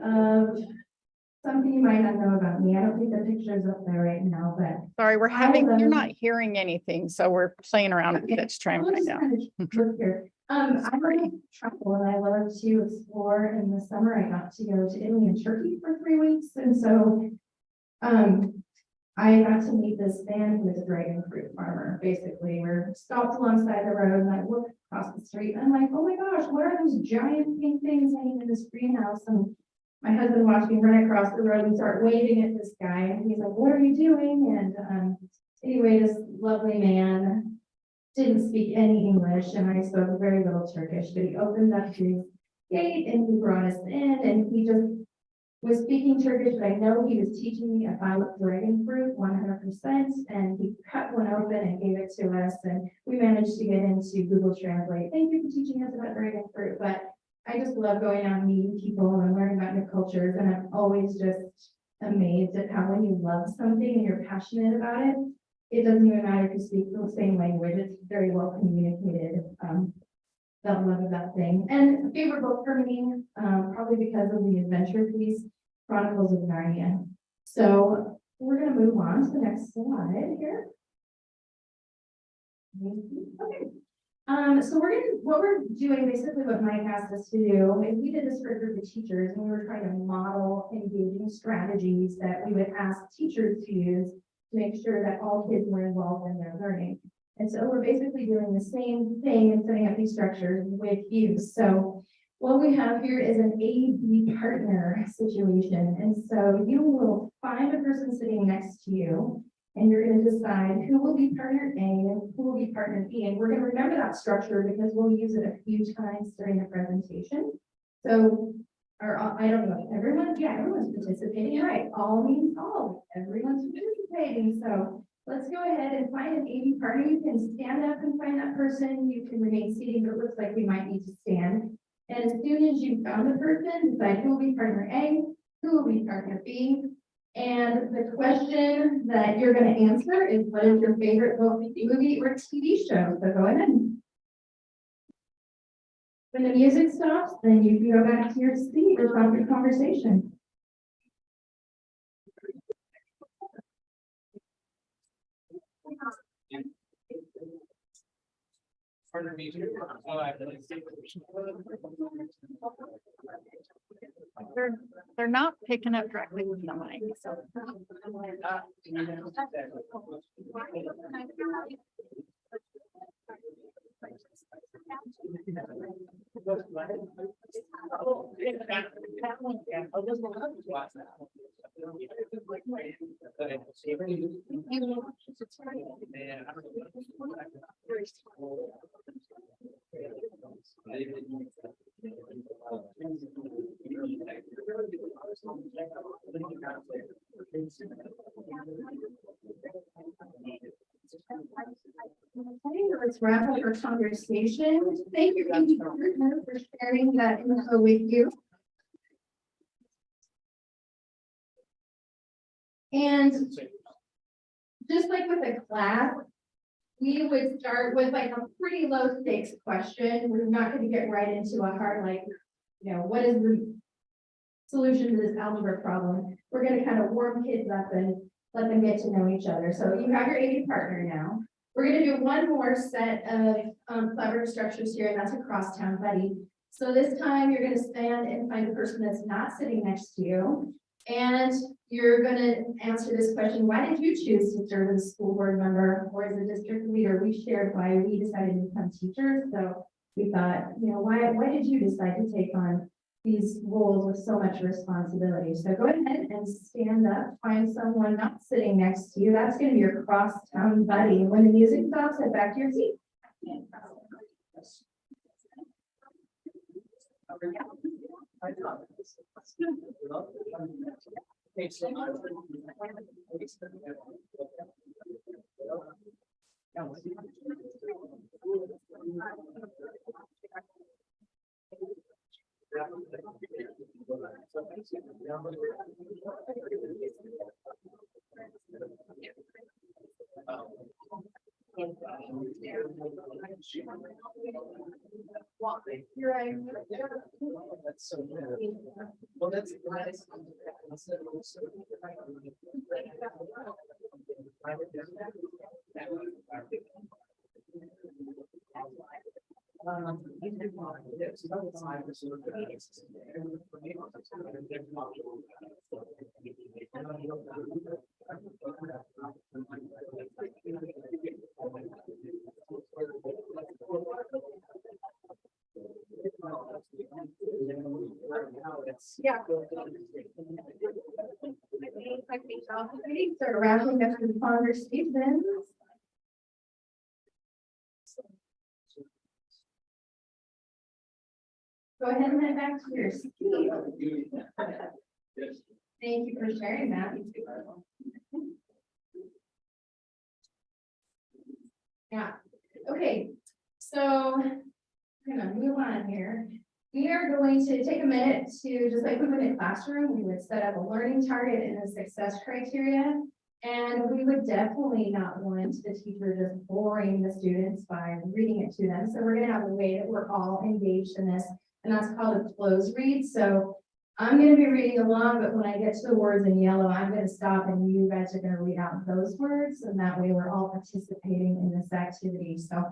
of something you might not know about me. I don't think the picture's up there right now, but Sorry, you're love- not hearing anything, so we're playing around with it to try and I'll find just out. kind of look here. I love travel and I love to explore. In the summer, I got to go to Italy and Turkey for 3 weeks. And so, I got to meet this man who was a dragon fruit farmer. Basically, we're stopped alongside the road and I look across the street and I'm like, oh my gosh, what are those giant pink things hanging in this greenhouse? And my husband watched me run across the road and start waving at this guy. And he's like, what are you doing? And anyway, this lovely man didn't speak any English and I spoke very little Turkish, but he opened up his gate and he brought us in and he just was speaking Turkish, but I know he was teaching me about dragon fruit 100%. And he cut one open and gave it to us. And we managed to get into Google Translate. Thank you for teaching us about dragon fruit. But I just love going out and meeting people and learning about new cultures. And I'm always just amazed at how when you love something and you're passionate about it, it doesn't even matter if you speak the same language. It's very well communicated. That love of that thing. And a favorite book for me, probably because of the adventure piece, Chronicles of Narnia. So we're going to move on to the next slide here. Okay. So what we're doing, basically what Mike asked us to do, is we did this for a group of teachers and we were trying to model engaging strategies that we would ask teachers to use to make sure that all kids were involved in their learning. And so we're basically doing the same thing and setting up these structures with you. So what we have here is an A-B partner situation. And so you will find a person sitting next to you and you're going to decide who will be partner A and who will be partner B. And we're going to remember that structure because we'll use it a few times during the presentation. So, I don't know, everyone's participating. You're right. All means all. Everyone's participating. So let's go ahead and find an AB partner. You can stand up and find that person. You can remain seated, but it looks like we might need to stand. And as soon as you found the person, decide who will be partner A, who will be partner B. And the question that you're going to answer is, what is your favorite movie or TV show? So go ahead. When the music stops, then you can go back to your seat or stop your conversation. They're not picking up directly with the mic. So. Let's wrap up our conversation. Thank you, partner, for sharing that info with you. And just like with a class, we would start with like a pretty low stakes question. We're not going to get right into a hard, like, what is the solution to this algebra problem? We're going to kind of warm kids up and let them get to know each other. So you have your AD partner now. We're going to do one more set of collaborative structures here, and that's a crosstown buddy. So this time you're going to stand and find a person that's not sitting next to you. And you're going to answer this question: why did you choose to serve as a school board member or as a district leader? We shared why we decided to become teachers. So we thought, why did you decide to take on these roles with so much responsibility? So go ahead and stand up, find someone not sitting next to you. That's going to be your crosstown buddy. When the music stops, head back to your seat. Well, that's. Yeah. Start wrapping up the conversations. Go ahead and head back to your seat. Thank you for sharing that. Yeah, okay, so I'm gonna move on here. We are going to take a minute to, just like we would in a classroom, we would set up a learning target and a success criteria. And we would definitely not want the teacher just boring the students by reading it to them. So we're gonna have a way that we're all engaged in this, and that's called a close read. So I'm gonna be reading along, but when I get to the words in yellow, I'm gonna stop and you guys are gonna read out those words, and that way we're all participating in this activity. So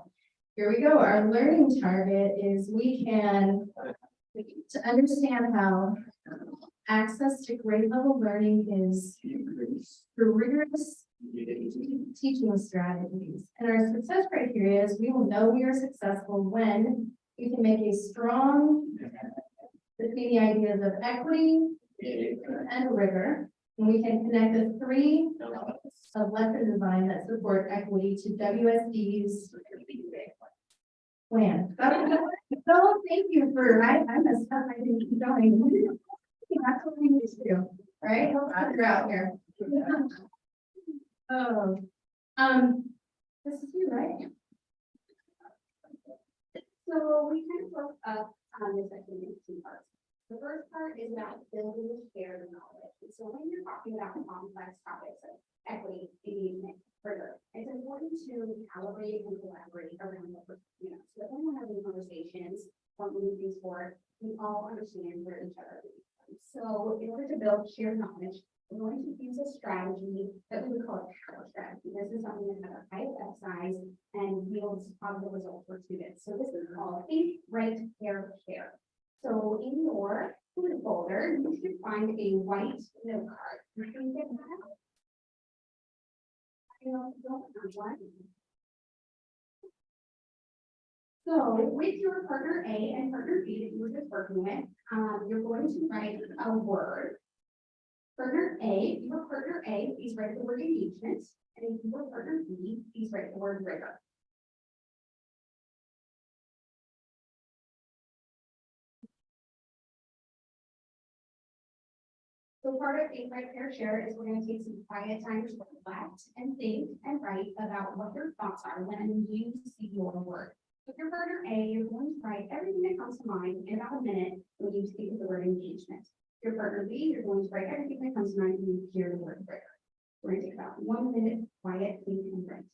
here we go. Our learning target is to understand how access to grade level learning is through rigorous teaching strategies. And our success criteria is we will know we are successful when we can make a strong between the ideas of equity and rigor. And we can connect the three of lesson design that support equity to WSD's plan. So thank you for, I messed up, I didn't keep going. That's what we need to do, right? Let's figure out here. Oh, this is you, right? So we kind of broke up this section into two parts. The first part is about building shared knowledge. And so when you're talking about complex topics of equity, engagement, rigor, it's important to calibrate and collaborate around the, so that when we're having conversations or moving things forward, we all understand where each other is. So in order to build shared knowledge, we're going to use a strategy that we would call a power strategy. This is something that has a high effect size and yields positive results for students. So this is called think, write, pair, share. So in your folder, you should find a white note card. You can get that out. I don't have one. So with your partner A and partner B that you were just working with, you're going to write a word. Partner A, your partner A, please write the word engagement. And if your partner B, please write the word rigor. So part of Think, Write, Pair, Share is we're going to take some quiet time to reflect and think and write about what your thoughts are when you see your word. With your partner A, you're going to write everything that comes to mind in about a minute when you speak the word engagement. Your partner B, you're going to write everything that comes to mind when you hear the word rigor. We're going to take about 1 minute, quiet, think, and write.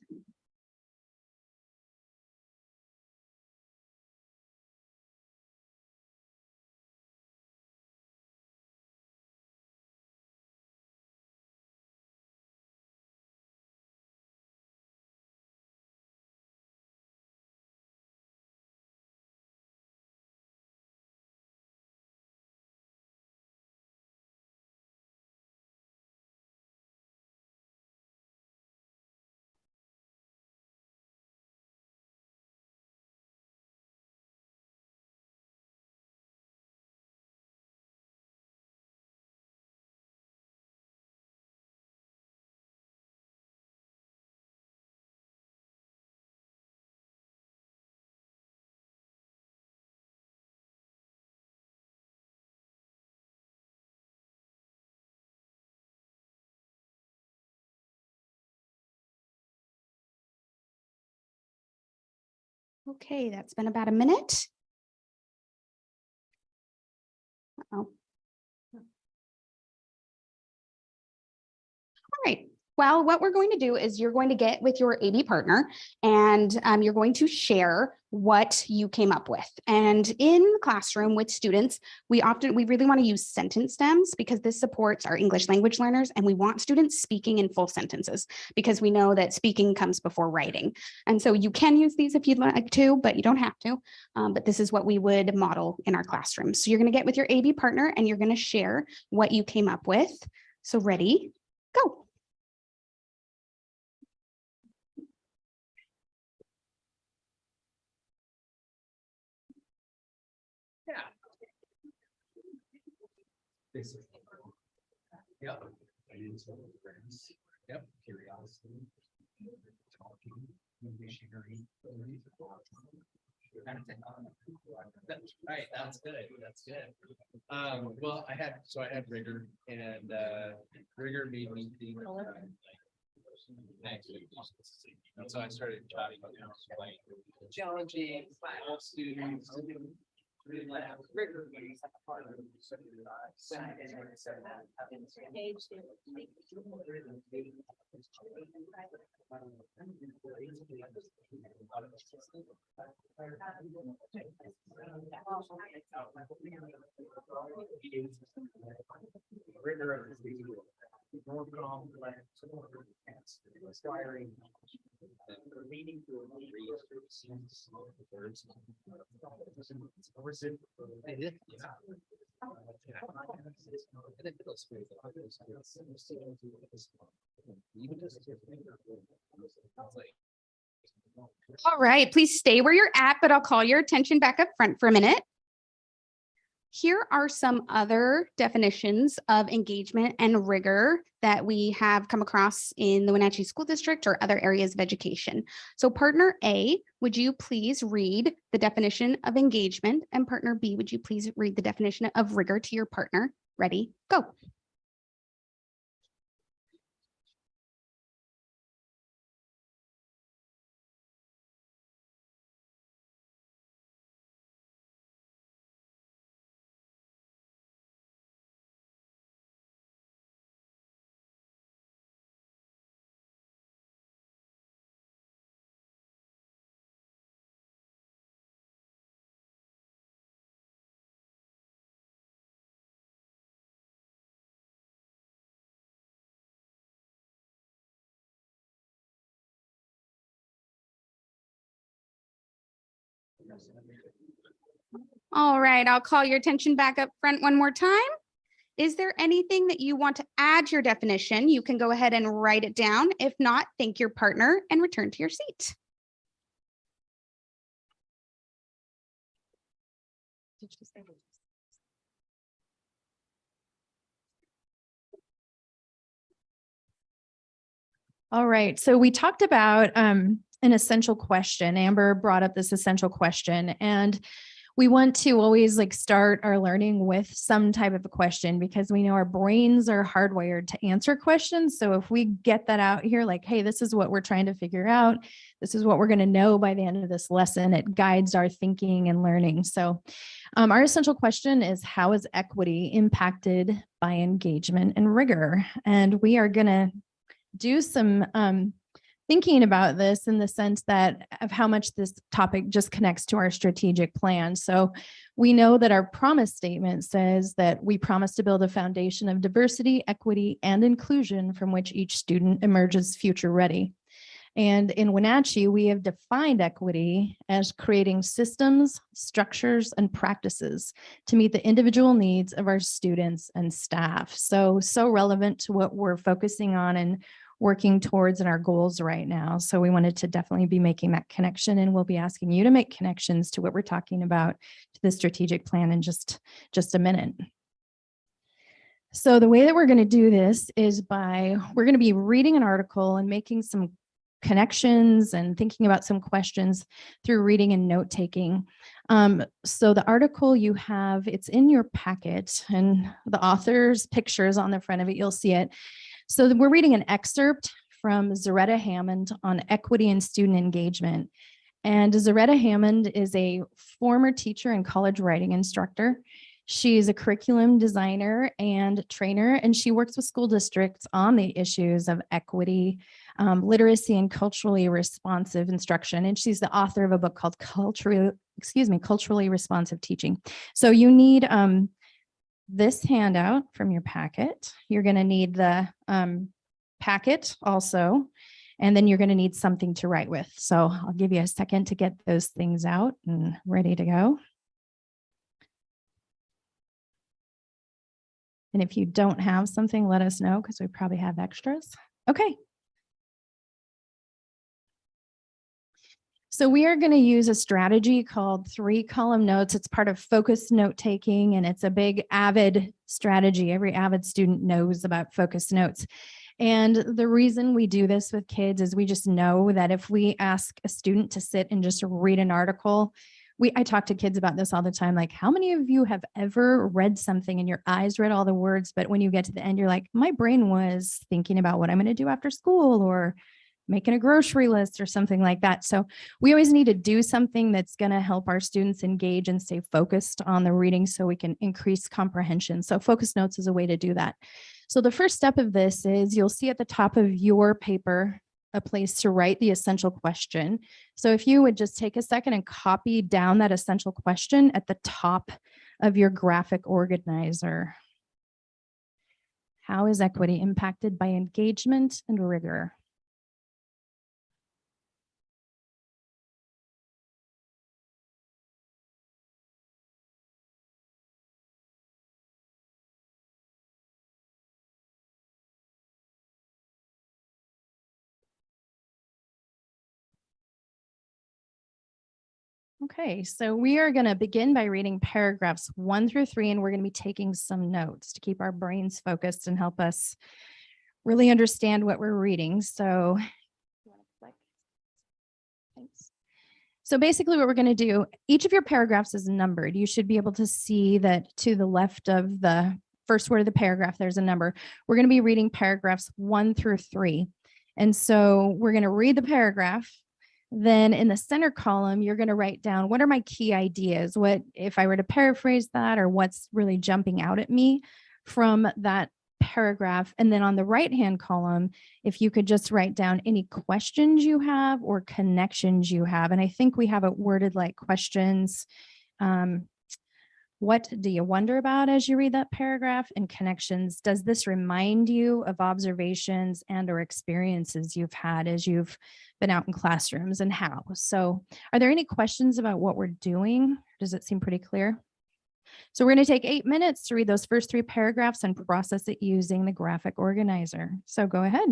Okay, that's been about a minute. Uh-oh. All right, Well, what we're going to do is you're going to get with your AD partner and you're going to share what you came up with. And in the classroom with students, we really want to use sentence stems because this supports our English language learners, and we want students speaking in full sentences because we know that speaking comes before writing. And so you can use these if you'd like to, but you don't have to. But this is what we would model in our classroom. So you're going to get with your AD partner and you're going to share what you came up with. So ready, go. Yeah. Yep. Yep. Curiosity. Talking. Sharing. That's right. That's good. That's good. Well, I had rigor, and rigor made me think. And so I started chatting with challenging all students. Rigor. More complex, inspiring, leading to All right, please stay where you're at, but I'll call your attention back up front for a minute. Here are some other definitions of engagement and rigor that we have come across in the Wenatchee School District or other areas of education. So partner A, would you please read the definition of engagement? And partner B, would you please read the definition of rigor to your partner? Ready, go. All right, I'll call your attention back up front one more time. Is there anything that you want to add to your definition? You can go ahead and write it down. If not, thank your partner and return to your seat. All right, so we talked about an essential question. Amber brought up this essential question, and we want to always start our learning with some type of a question because we know our brains are hardwired to answer questions. So if we get that out here, hey, this is what we're trying to figure out. This is what we're going to know by the end of this lesson. It guides our thinking and learning. So our essential question is, how is equity impacted by engagement and rigor? And we are going to do some thinking about this in the sense that of how much this topic just connects to our strategic plan. So we know that our promise statement says that we promise to build a foundation of diversity, equity, and inclusion from which each student emerges future ready. And in Wenatchee, we have defined equity as creating systems, structures, and practices to meet the individual needs of our students and staff. So relevant to what we're focusing on and working towards in our goals right now. So we wanted to definitely be making that connection, and we'll be asking you to make connections to what we're talking about to the strategic plan in just a minute. So the way that we're going to do this is we're going to be reading an article and making some connections and thinking about some questions through reading and note taking. So the article you have, it's in your packet, and the author's picture is on the front of it. You'll see it. So we're reading an excerpt from Zaretta Hammond on equity and student engagement. And Zaretta Hammond is a former teacher and college writing instructor. She's a curriculum designer and trainer, and she works with school districts on the issues of equity, literacy, and culturally responsive instruction. And she's the author of a book called Culturally Responsive Teaching. So you need this handout from your packet. You're going to need the packet also, and then you're going to need something to write with. So I'll give you a second to get those things out and ready to go. And if you don't have something, let us know because we probably have extras. Okay. So we are going to use a strategy called 3-column notes. It's part of focused note taking, and it's a big AVID strategy. Every AVID student knows about focused notes. And the reason we do this with kids is we just know that if we ask a student to sit and just read an article, I talk to kids about this all the time. Like, how many of you have ever read something and your eyes read all the words, but when you get to the end, you're like, my brain was thinking about what I'm going to do after school or making a grocery list or something like that. So we always need to do something that's going to help our students engage and stay focused on the reading so we can increase comprehension. So focus notes is a way to do that. So the first step of this is you'll see at the top of your paper a place to write the essential question. So if you would just take a second and copy down that essential question at the top of your graphic organizer. How is equity impacted by engagement and rigor? Okay, so we are going to begin by reading paragraphs 1 through 3, and we're going to be taking some notes to keep our brains focused and help us really understand what we're reading. So, thanks. So basically what we're going to do, each of your paragraphs is numbered. You should be able to see that to the left of the first word of the paragraph, there's a number. We're going to be reading paragraphs 1 through 3. And so we're going to read the paragraph. Then in the center column, you're going to write down, what are my key ideas? What, if I were to paraphrase that, or what's really jumping out at me from that paragraph? And then on the right-hand column, if you could just write down any questions you have or connections you have. And I think we have it worded like questions. What do you wonder about as you read that paragraph? And connections, does this remind you of observations and or experiences you've had as you've been out in classrooms, and how? So are there any questions about what we're doing? Does it seem pretty clear? So we're going to take 8 minutes to read those first 3 paragraphs and process it using the graphic organizer. So go ahead.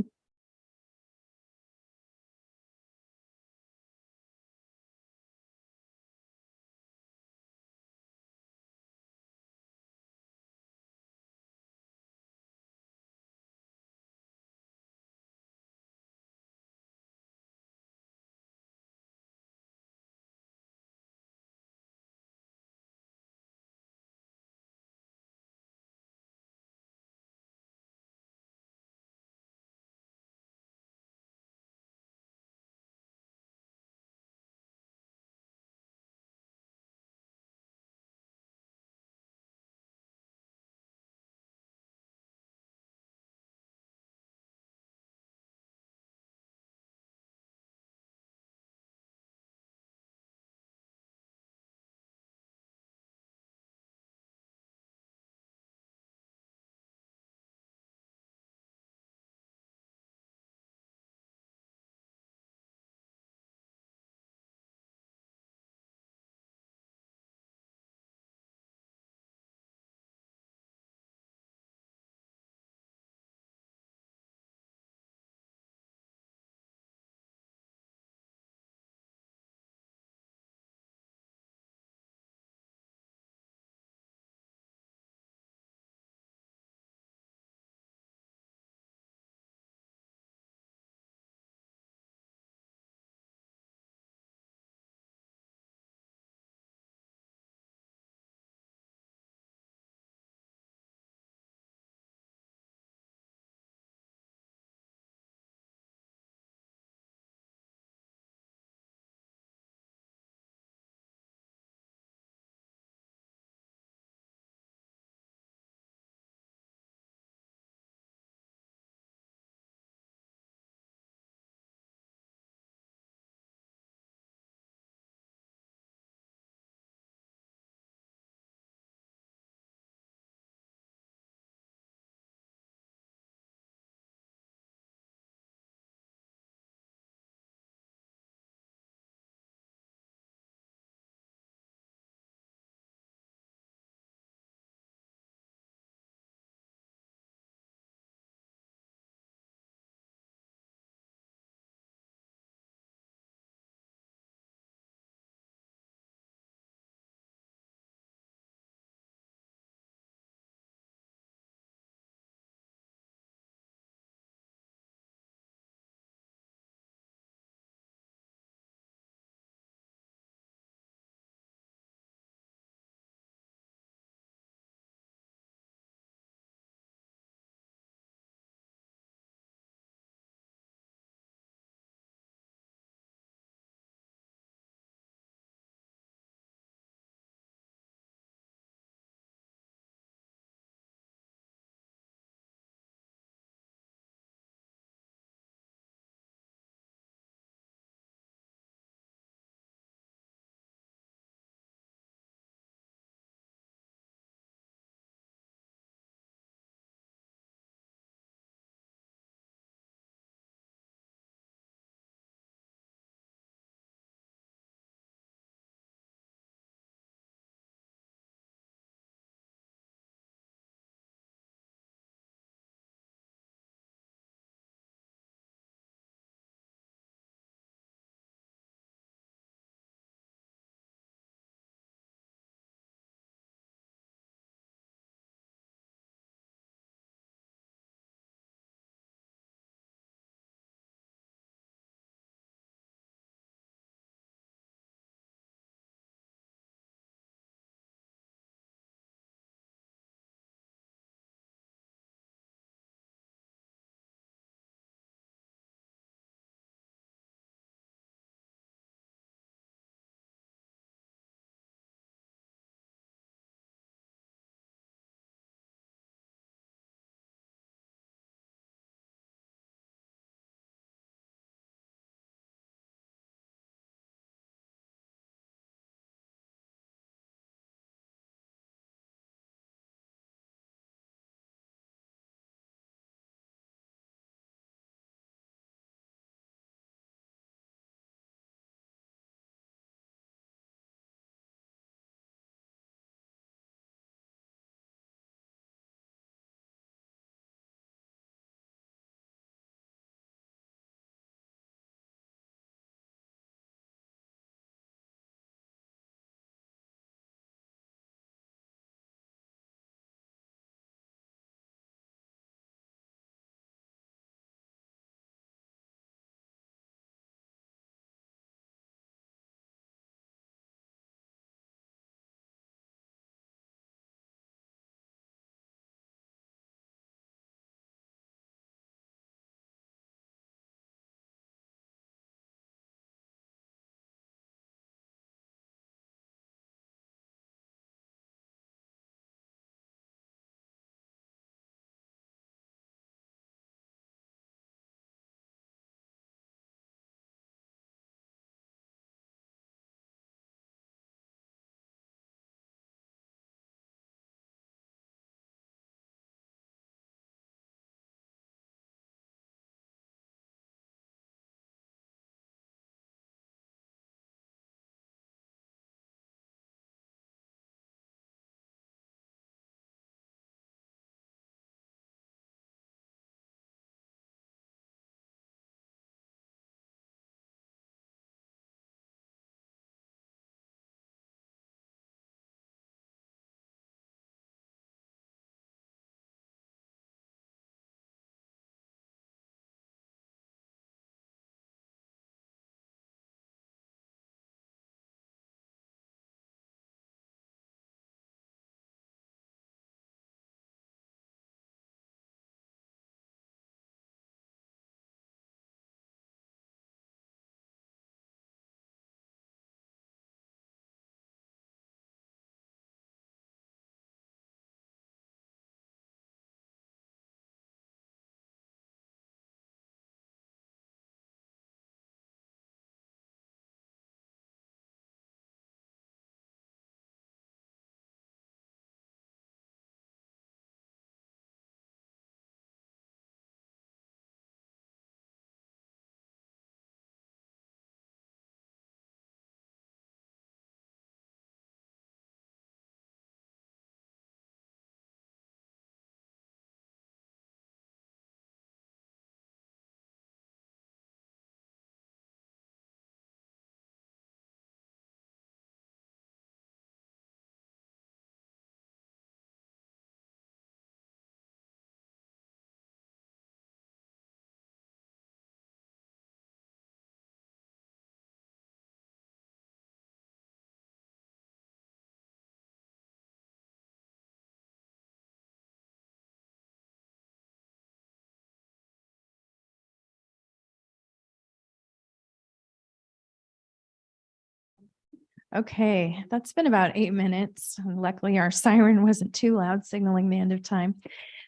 Okay, that's been about 8 minutes. And luckily, our siren wasn't too loud, signaling the end of time.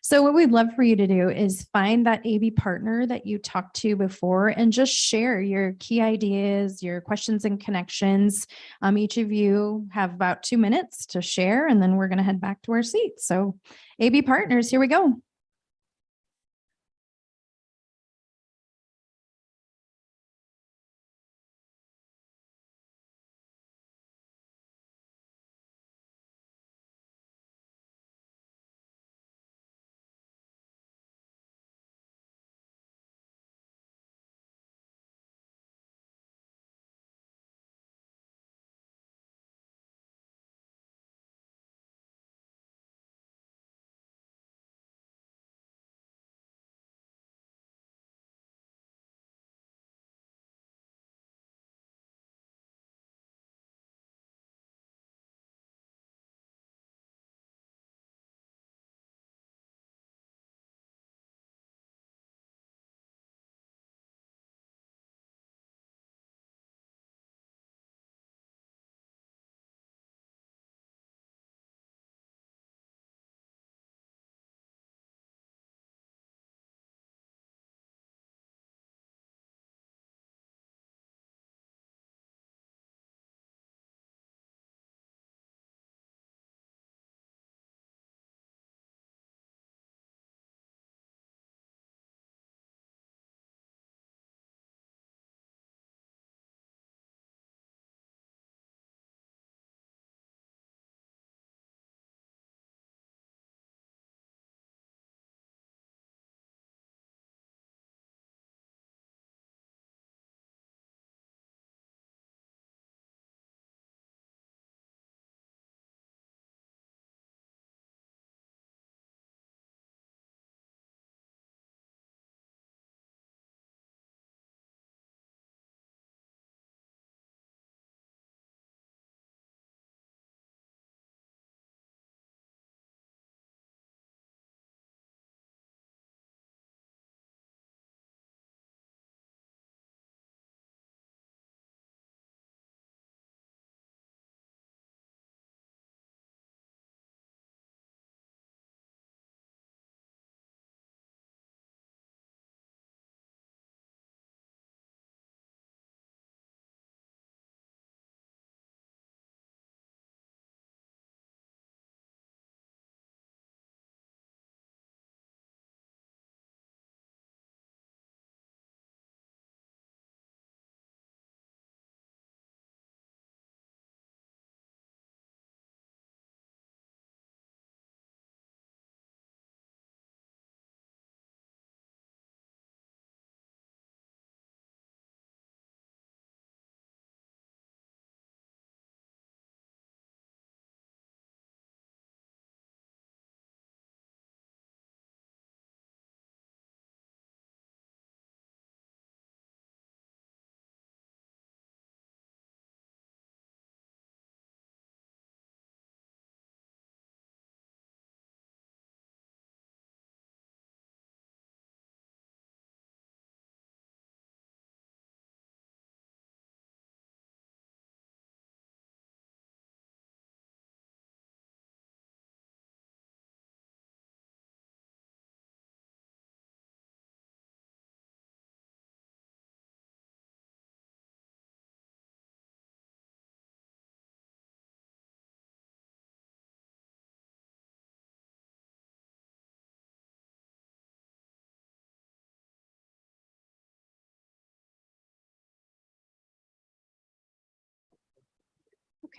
So what we'd love for you to do is find that AB partner that you talked to before and just share your key ideas, your questions and connections. Each of you have about 2 minutes to share, and then we're going to head back to our seats. So AB partners, here we go.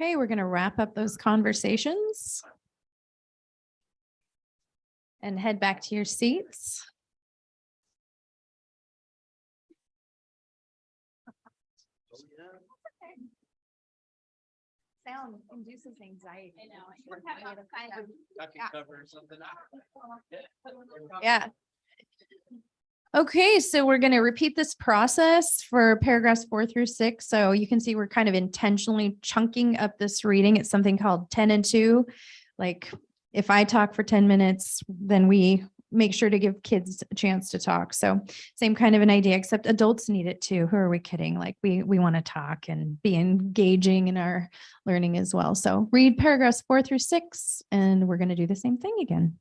Okay, we're going to wrap up those conversations and head back to your seats. Sound induces anxiety. I can cover something. Yeah. Okay, so we're going to repeat this process for paragraphs 4 through 6. So you can see we're kind of intentionally chunking up this reading. It's something called 10 and 2. Like if I talk for 10 minutes, then we make sure to give kids a chance to talk. So same kind of an idea, except adults need it too. Who are we kidding? Like we want to talk and be engaging in our learning as well. So read paragraphs 4 through 6, and we're going to do the same thing again.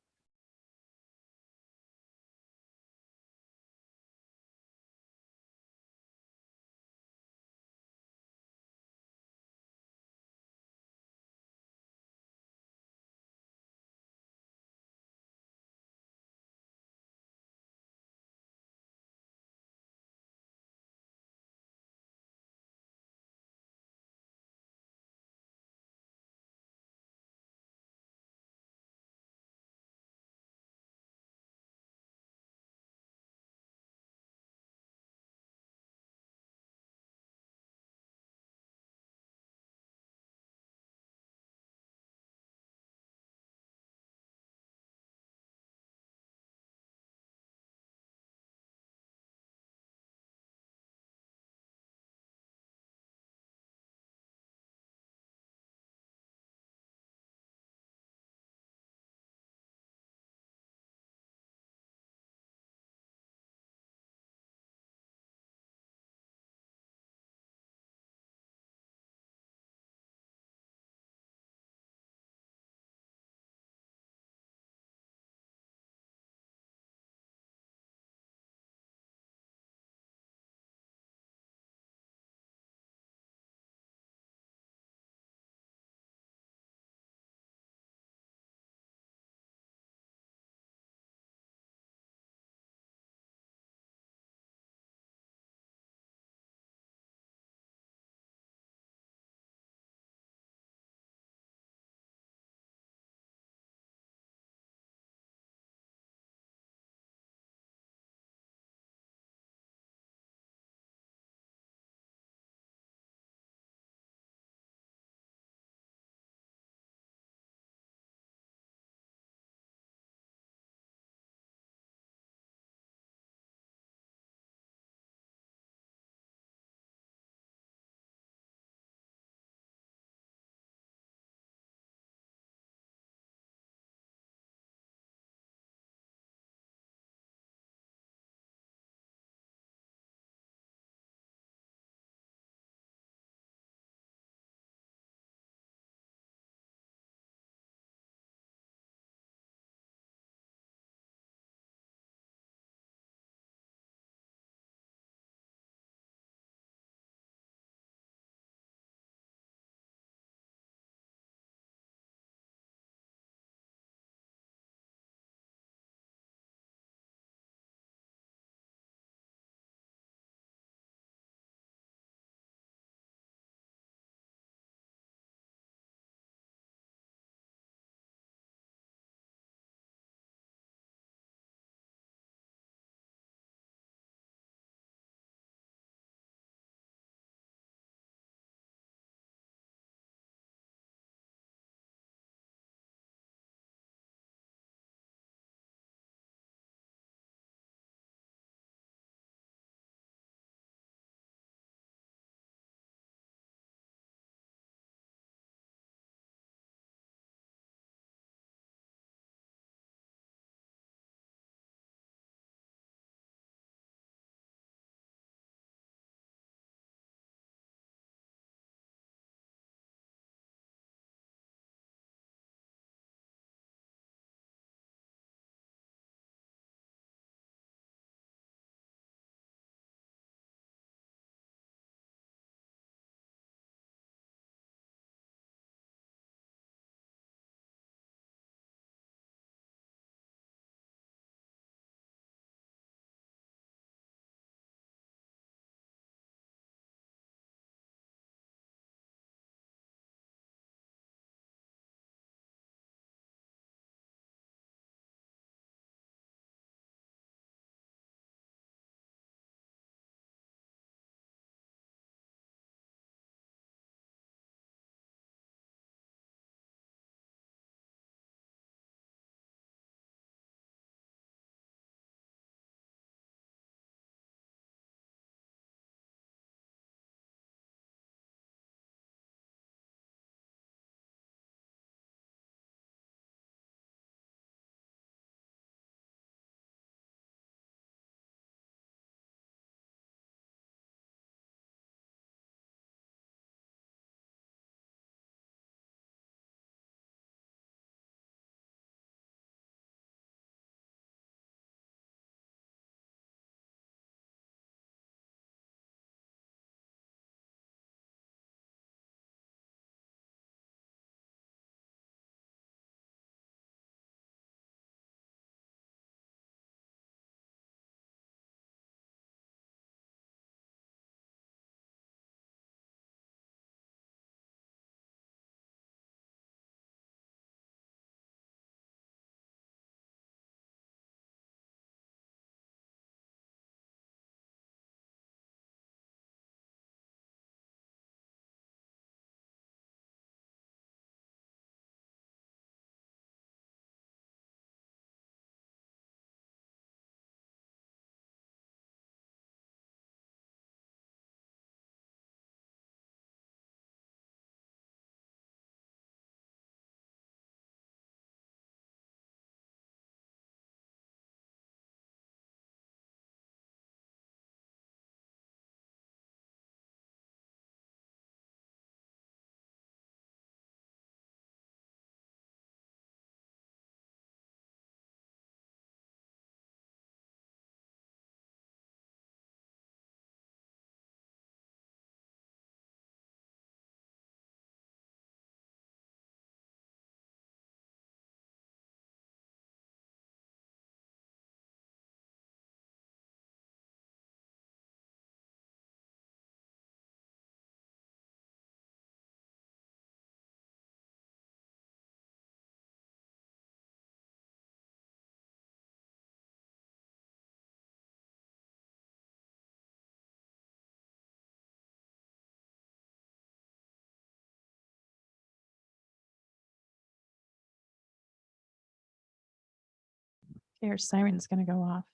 Your siren's going to go off.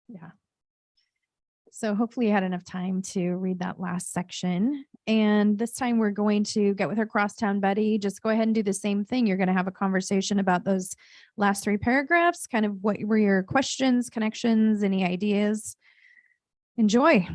Yeah. So hopefully you had enough time to read that last section. And this time we're going to get with our crosstown buddy. Just go ahead and do the same thing. You're going to have a conversation about those last 3 paragraphs, kind of what were your questions, connections, any ideas. Enjoy.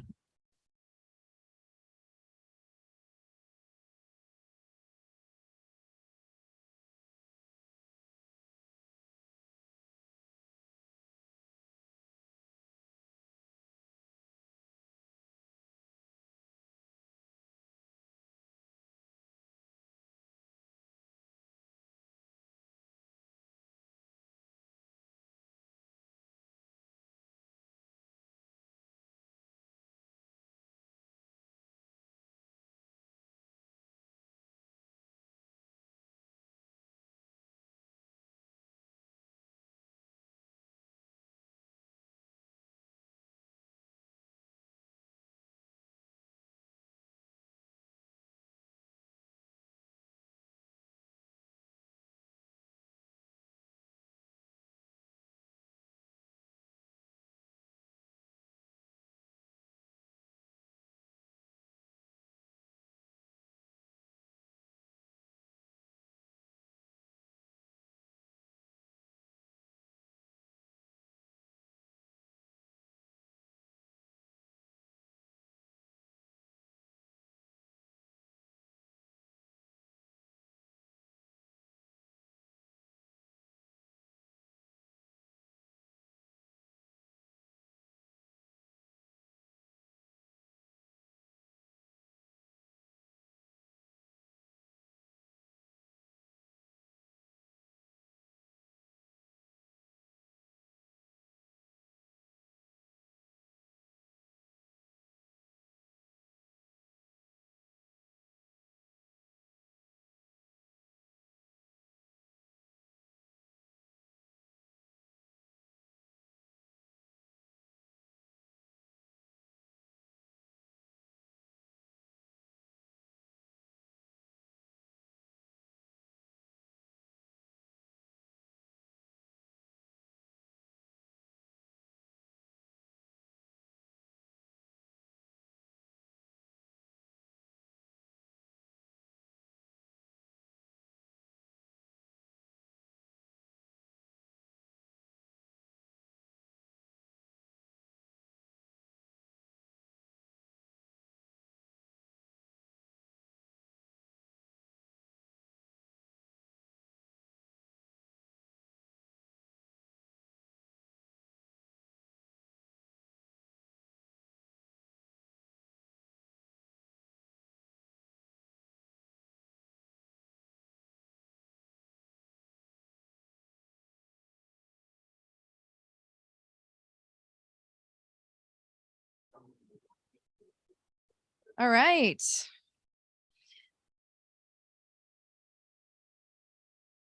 All right.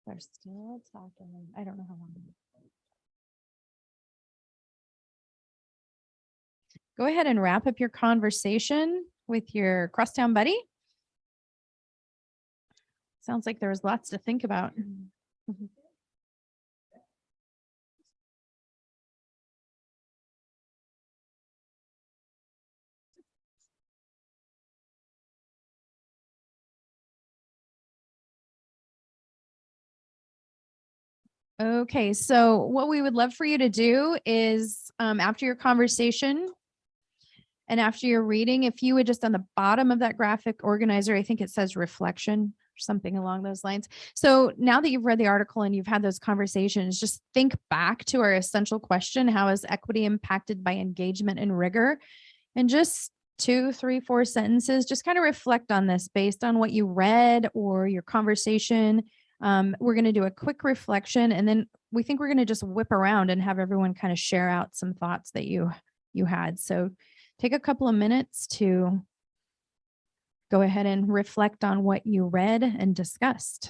They're still talking. I don't know how long. Go ahead and wrap up your conversation with your crosstown buddy. Sounds like there was lots to think about. Okay, so what we would love for you to do is after your conversation and after your reading, if you would just on the bottom of that graphic organizer, I think it says reflection or something along those lines. So now that you've read the article and you've had those conversations, just think back to our essential question: how is equity impacted by engagement and rigor? And just 2, 3, 4 sentences, just kind of reflect on this based on what you read or your conversation. We're going to do a quick reflection, and then we think we're going to just whip around and have everyone kind of share out some thoughts that you had. So take a couple of minutes to go ahead and reflect on what you read and discussed.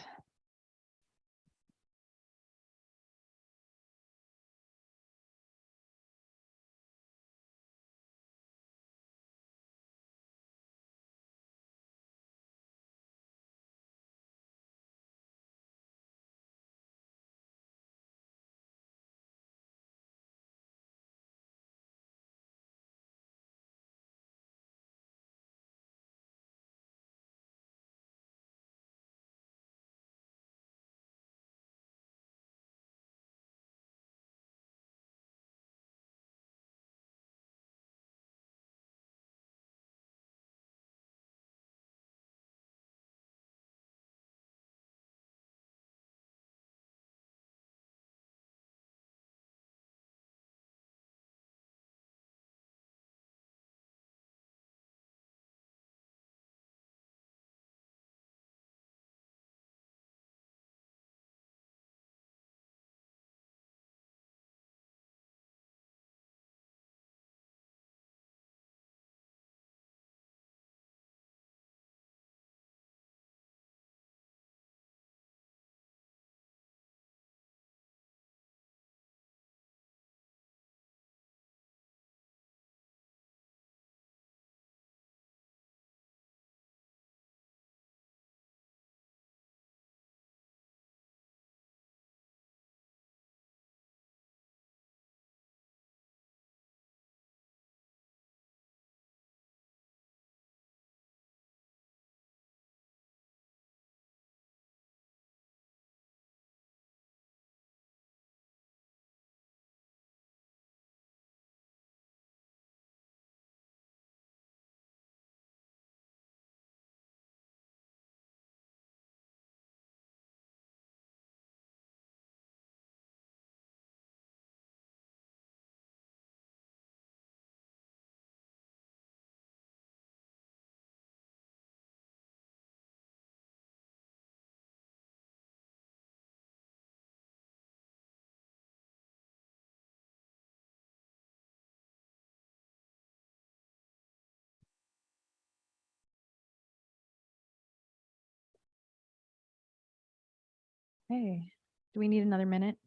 Hey, do we need another minute?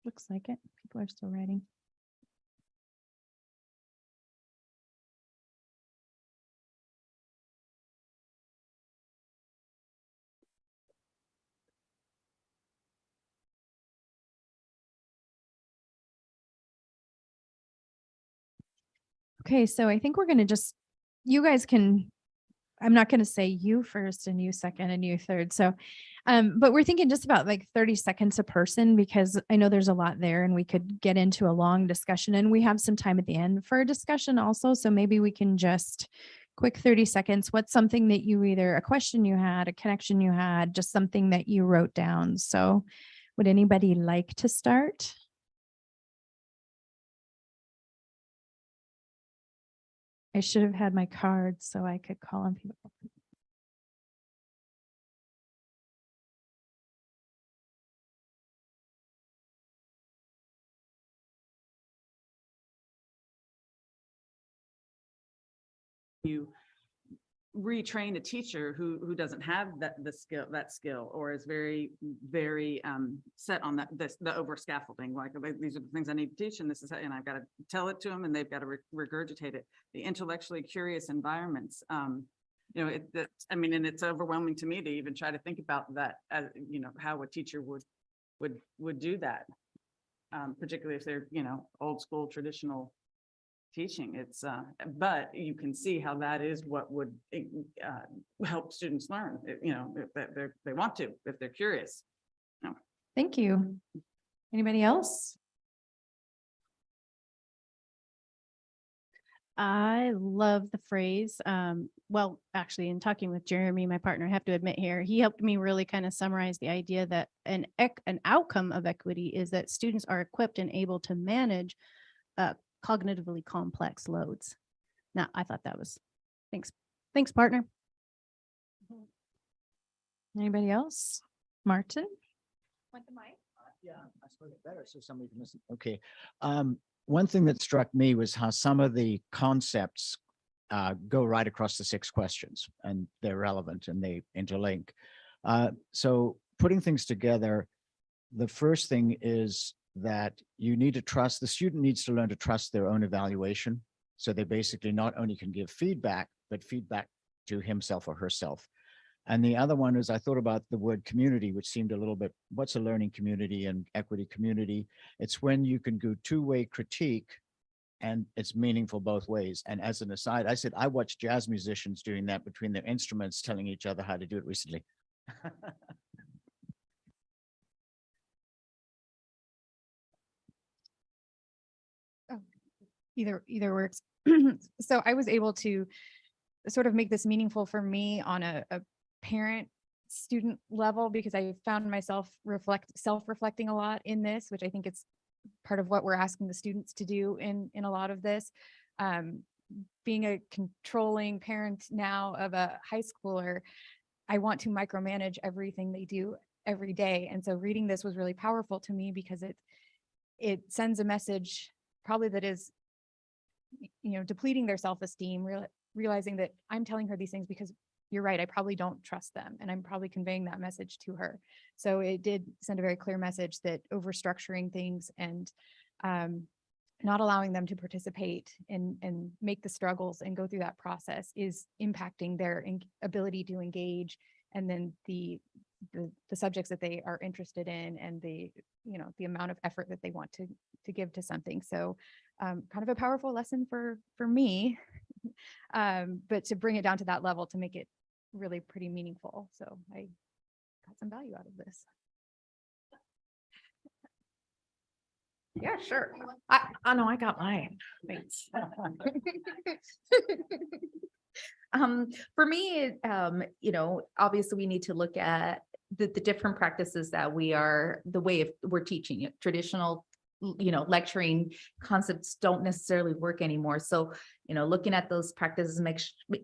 Looks like it. People are still writing. Okay, so I think we're going to just, you guys can, I'm not going to say you first and you second and you third. So, but we're thinking just about like 30 seconds a person, because I know there's a lot there and we could get into a long discussion, and we have some time at the end for a discussion also. So maybe we can just quick 30 seconds. What's something that you either a question you had, a connection you had, just something that you wrote down. So would anybody like to start? I should have had my card so I could call on people. You retrain a teacher who doesn't have that skill or is very set on the over scaffolding, like these are the things I need to teach and this is and I've got to tell it to them and they've got to regurgitate it. The intellectually curious environments, you know, I mean, and it's overwhelming to me to even try to think about that as, you know, how a teacher would do that, particularly if they're, you know, old school traditional teaching. It's but you can see how that is what would help students learn, you know, if they want to, if they're curious. Thank you. Anybody else? I love the phrase. Well, actually, in talking with Jeremy, my partner, I have to admit here, he helped me really kind of summarize the idea that an outcome of equity is that students are equipped and able to manage cognitively complex loads. Now, I thought that was, thanks, partner. Anybody else? Martin? Want the mic? Yeah, I suppose it better so somebody can listen. Okay. One thing that struck me was how some of the concepts go right across the 6 questions, and they're relevant and they interlink. So putting things together, the first thing is that you need to trust, the student needs to learn to trust their own evaluation. So they basically not only can give feedback, but feedback to himself or herself. And the other one is I thought about the word community, which seemed a little bit, what's a learning community and equity community? It's when you can do two-way critique and it's meaningful both ways. And as an aside, I said, I watched jazz musicians doing that between their instruments, telling each other how to do it recently. Either works. So I was able to sort of make this meaningful for me on a parent student level, because I found myself self-reflecting a lot in this, which I think it's part of what we're asking the students to do in a lot of this. Being a controlling parent now of a high schooler, I want to micromanage everything they do every day. And so reading this was really powerful to me because it sends a message probably that is, you know, depleting their self-esteem, realizing that I'm telling her these things because you're right, I probably don't trust them, and I'm probably conveying that message to her. So it did send a very clear message that overstructuring things and not allowing them to participate and make the struggles and go through that process is impacting their ability to engage, and then the subjects that they are interested in, and the, you know, the amount of effort that they want to give to something. So kind of a powerful lesson for me, but to bring it down to that level to make it really pretty meaningful. So I got some value out of this. Yeah, sure. I got mine. Thanks. For me, you know, obviously we need to look at the different practices that the way we're teaching it. Traditional, you know, lecturing concepts don't necessarily work anymore. So, you know, looking at those practices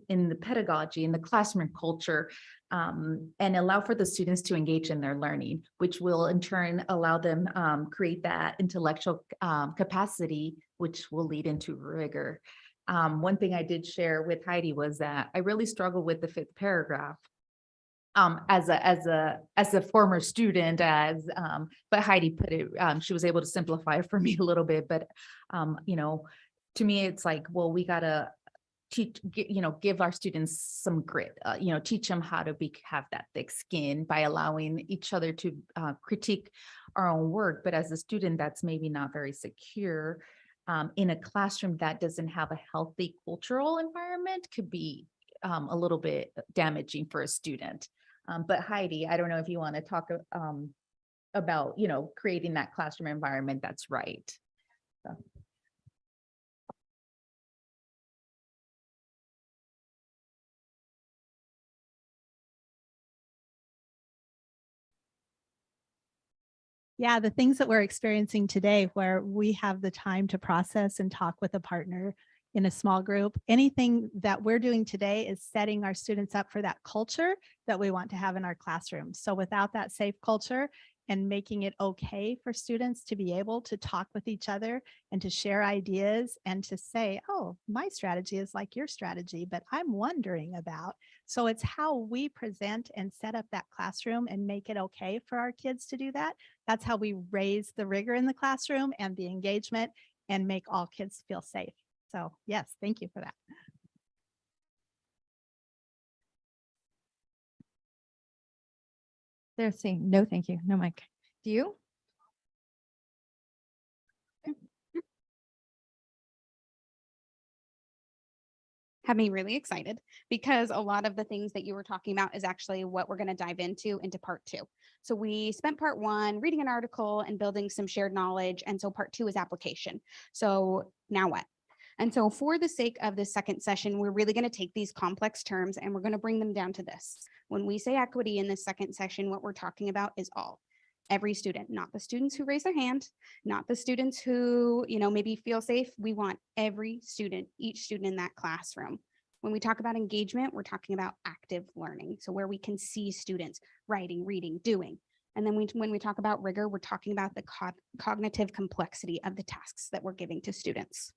in the pedagogy, in the classroom culture, and allow for the students to engage in their learning, which will in turn allow them create that intellectual capacity, which will lead into rigor. One thing I did share with Heidi was that I really struggled with the 5th paragraph. as a former student, but Heidi put it, she was able to simplify it for me a little bit, but, you know, to me, it's like, well, we gotta teach, give our students some grit, teach them how to have that thick skin by allowing each other to critique our own work. But as a student, that's maybe not very secure in a classroom that doesn't have a healthy cultural environment, could be a little bit damaging for a student. But Heidi, I don't know if you want to talk about, creating that classroom environment that's right. So. Yeah, the things that we're experiencing today where we have the time to process and talk with a partner in a small group, anything that we're doing today is setting our students up for that culture that we want to have in our classroom. So without that safe culture and making it okay for students to be able to talk with each other and to share ideas and to say, oh, my strategy is like your strategy, but I'm wondering about. So it's how we present and set up that classroom and make it okay for our kids to do that. That's how we raise the rigor in the classroom and the engagement and make all kids feel safe. So yes, thank you for that. They're saying, no, thank you. No, Mike. Do you? Had me really excited because a lot of the things that you were talking about is actually what we're going to dive into part 2. So we spent part 1 reading an article and building some shared knowledge. And so part 2 is application. So now what? And so for the sake of this second session, we're really going to take these complex terms and we're going to bring them down to this. When we say equity in this second session, what we're talking about is every student, not the students who raise their hand, not the students who, maybe feel safe. We want every student, each student in that classroom. When we talk about engagement, we're talking about active learning. So where we can see students writing, reading, doing. And then when we talk about rigor, we're talking about the cognitive complexity of the tasks that we're giving to students.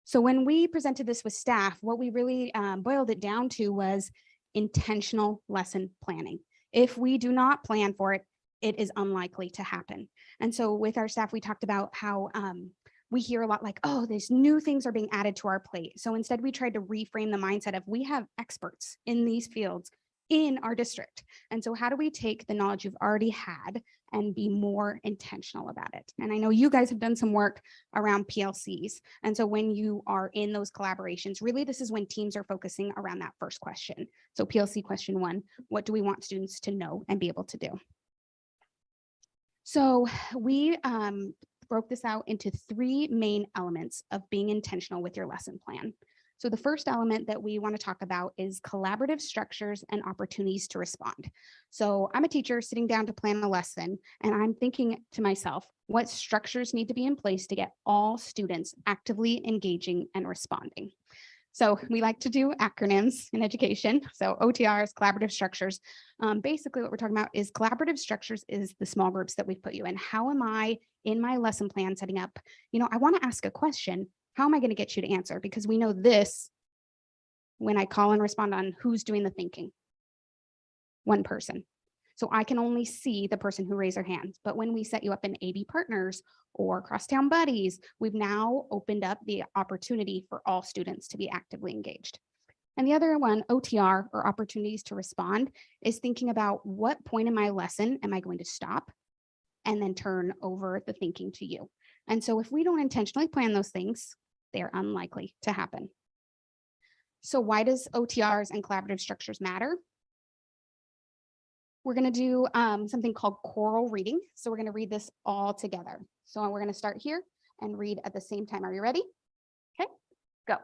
So when we presented this with staff, what we really boiled it down to was intentional lesson planning. If we do not plan for it, it is unlikely to happen. And so with our staff, we talked about how we hear a lot like, oh, these new things are being added to our plate. So instead we tried to reframe the mindset of we have experts in these fields in our district. And so how do we take the knowledge you've already had and be more intentional about it? And I know you guys have done some work around PLCs. And so when you are in those collaborations, really this is when teams are focusing around that first question. So PLC question 1, what do we want students to know and be able to do? So we broke this out into 3 main elements of being intentional with your lesson plan. So the first element that we want to talk about is collaborative structures and opportunities to respond. So I'm a teacher sitting down to plan a lesson, and I'm thinking to myself, what structures need to be in place to get all students actively engaging and responding? So we like to do acronyms in education. So OTRs, collaborative structures. Basically what we're talking about is collaborative structures is the small groups that we've put you in. How am I in my lesson plan setting up? I want to ask a question. How am I going to get you to answer? Because we know this when I call and respond on who's doing the thinking. One person. So I can only see the person who raised their hands. But when we set you up in AB partners or crosstown buddies, we've now opened up the opportunity for all students to be actively engaged. And the other one, OTR, or opportunities to respond, is thinking about what point in my lesson am I going to stop and then turn over the thinking to you. And so if we don't intentionally plan those things, they're unlikely to happen. So why does OTRs and collaborative structures matter? We're going to do something called choral reading. So we're going to read this all together. So we're going to start here and read at the same time. Are you ready? Okay, go.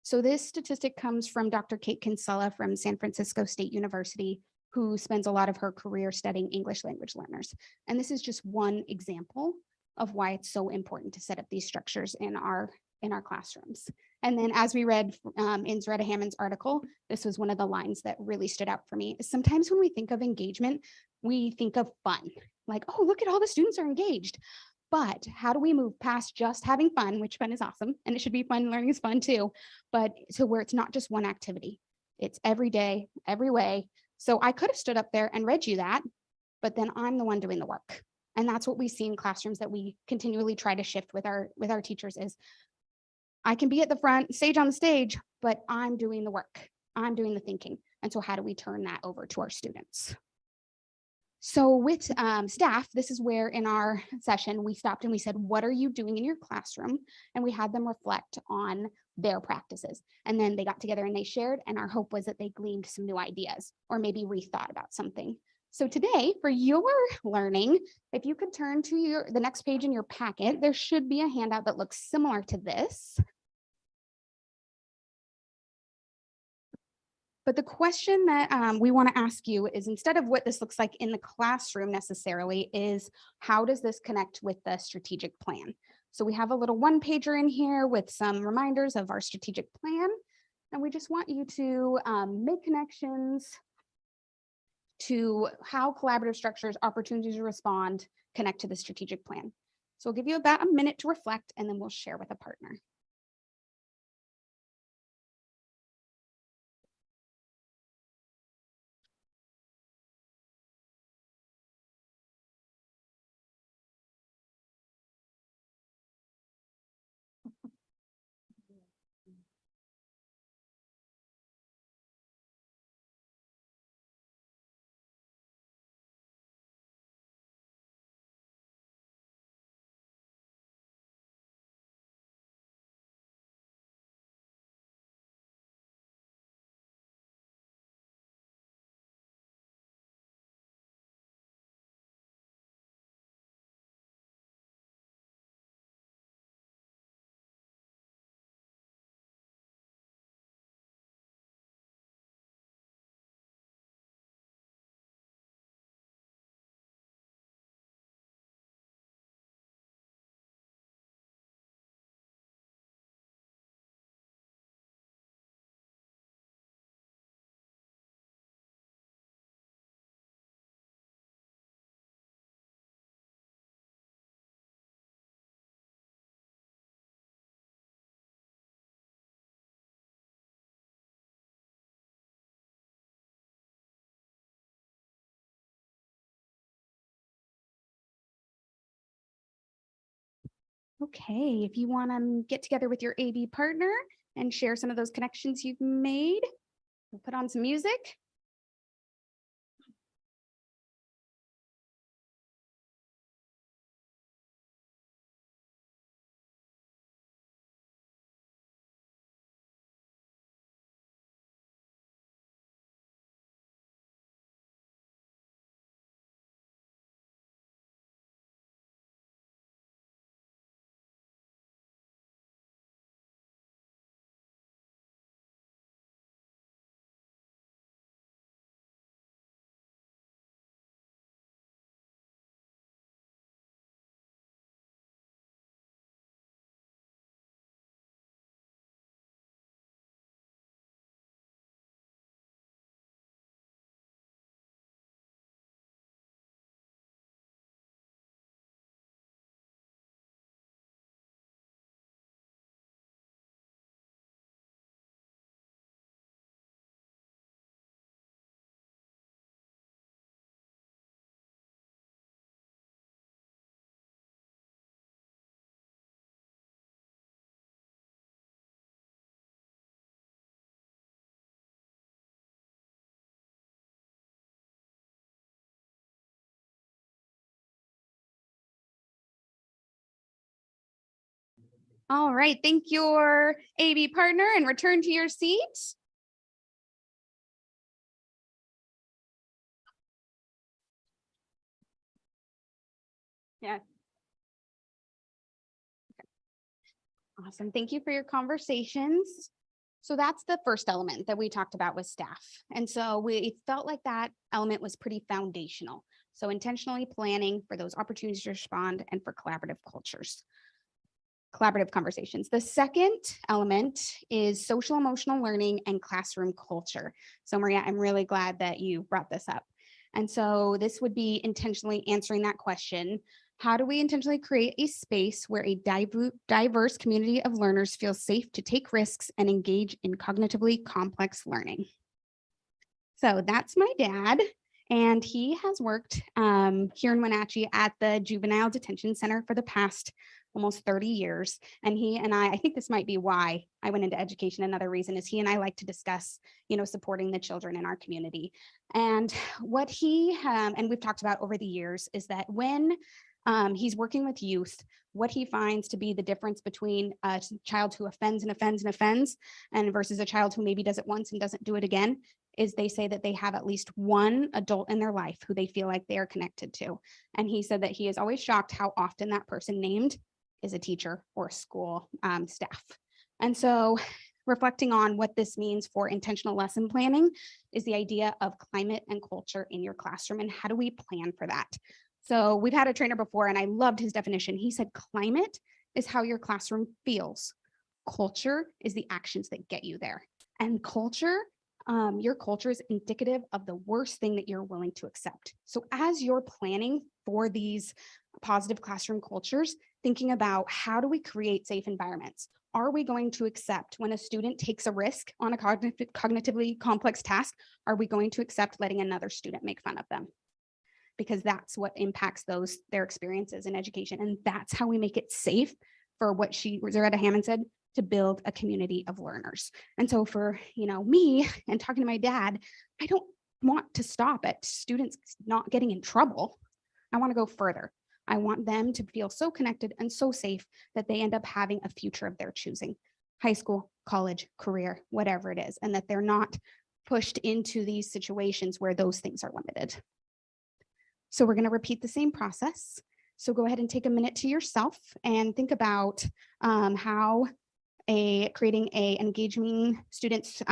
So this statistic comes from Dr. Kate Kinsella from San Francisco State University, who spends a lot of her career studying English language learners. And this is just one example of why it's so important to set up these structures in our classrooms. And then as we read in Zaretta Hammond's article, this was one of the lines that really stood out for me. Sometimes when we think of engagement, we think of fun, like, oh, look at all the students are engaged. But how do we move past just having fun, which fun is awesome, and it should be fun, learning is fun too, but to where it's not just one activity, it's every day, every way. So I could have stood up there and read you that, but then I'm the one doing the work. And that's what we see in classrooms that we continually try to shift with our teachers is I can be at the front stage on the stage, but I'm doing the work. I'm doing the thinking. And so how do we turn that over to our students? So with staff, this is where in our session, we stopped and we said, what are you doing in your classroom? And we had them reflect on their practices. And then they got together and they shared, and our hope was that they gleaned some new ideas or maybe rethought about something. So today for your learning, if you could turn to the next page in your packet, there should be a handout that looks similar to this. But the question that we want to ask you is, instead of what this looks like in the classroom necessarily, is how does this connect with the strategic plan? So we have a little one pager in here with some reminders of our strategic plan. And we just want you to make connections to how collaborative structures, opportunities to respond, connect to the strategic plan. So we'll give you about a minute to reflect, and then we'll share with a partner. Okay, if you want to get together with your AV partner and share some of those connections you've made, we'll put on some music. All right, thank your AV partner and return to your seat. Yeah. Okay. Awesome, thank you for your conversations. So that's the first element that we talked about with staff. And so we felt like that element was pretty foundational. So intentionally planning for those opportunities to respond and for collaborative cultures. collaborative conversations. The second element is social emotional learning and classroom culture. So Maria, I'm really glad that you brought this up. And so this would be intentionally answering that question. How do we intentionally create a space where a diverse community of learners feel safe to take risks and engage in cognitively complex learning? So that's my dad. And he has worked here in Wenatchee at the Juvenile Detention Center for the past almost 30 years. And he and I think this might be why I went into education. Another reason is he and I like to discuss, supporting the children in our community. And what he, and we've talked about over the years, is that when he's working with youth, what he finds to be the difference between a child who offends and offends and offends and versus a child who maybe does it once and doesn't do it again is they say that they have at least one adult in their life who they feel like they are connected to. And he said that he is always shocked how often that person named is a teacher or school staff. And so reflecting on what this means for intentional lesson planning is the idea of climate and culture in your classroom and how do we plan for that? So we've had a trainer before and I loved his definition. He said, climate is how your classroom feels. Culture is the actions that get you there. And culture, your culture is indicative of the worst thing that you're willing to accept. So as you're planning for these positive classroom cultures, thinking about how do we create safe environments? Are we going to accept when a student takes a risk on a cognitively complex task? Are we going to accept letting another student make fun of them? Because that's what impacts their experiences in education. And that's how we make it safe for what Zaretta Hammond said, to build a community of learners. And so for, me and talking to my dad, I don't want to stop at students not getting in trouble. I want to go further. I want them to feel so connected and so safe that they end up having a future of their choosing, high school, college, career, whatever it is, and that they're not pushed into these situations where those things are limited. So we're going to repeat the same process. So go ahead and take a minute to yourself and think about how creating engaging students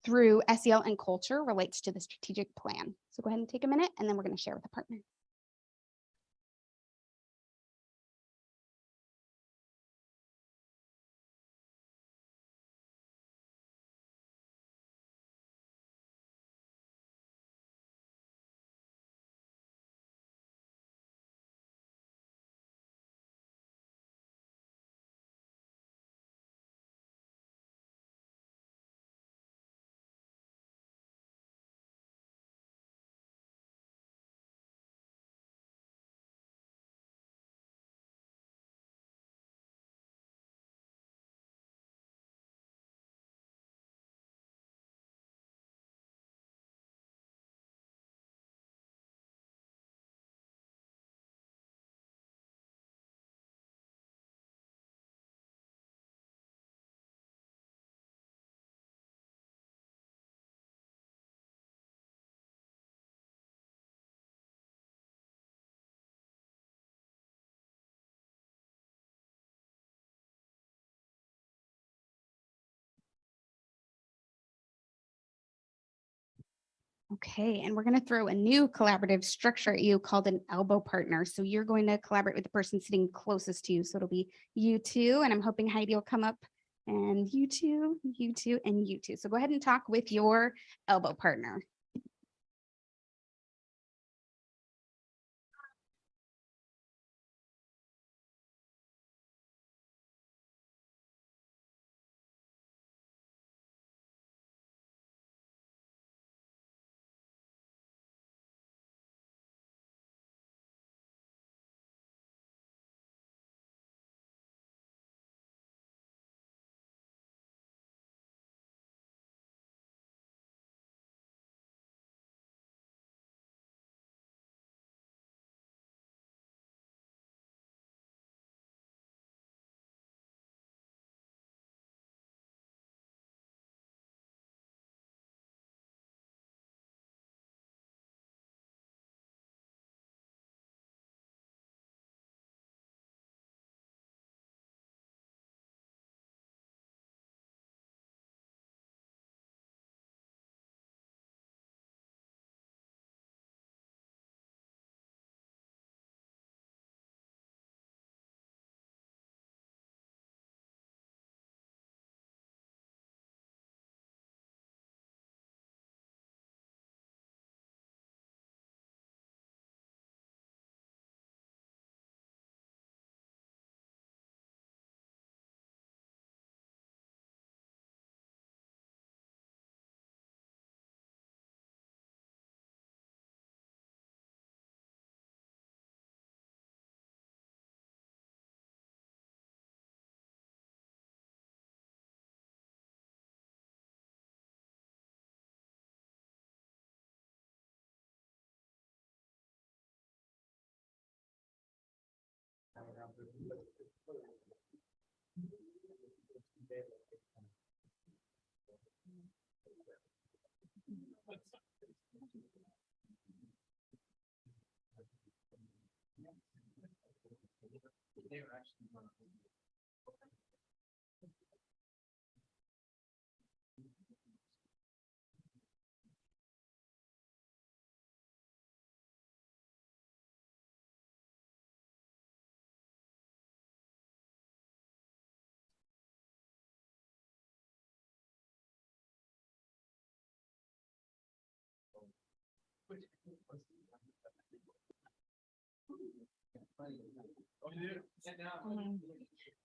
through SEL and culture relates to the strategic plan. So go ahead and take a minute and then we're going to share with a partner. Okay, and we're going to throw a new collaborative structure at you called an elbow partner. So you're going to collaborate with the person sitting closest to you. So it'll be you two, and I'm hoping Heidi will come up, and you two, and you two. So go ahead and talk with your elbow partner.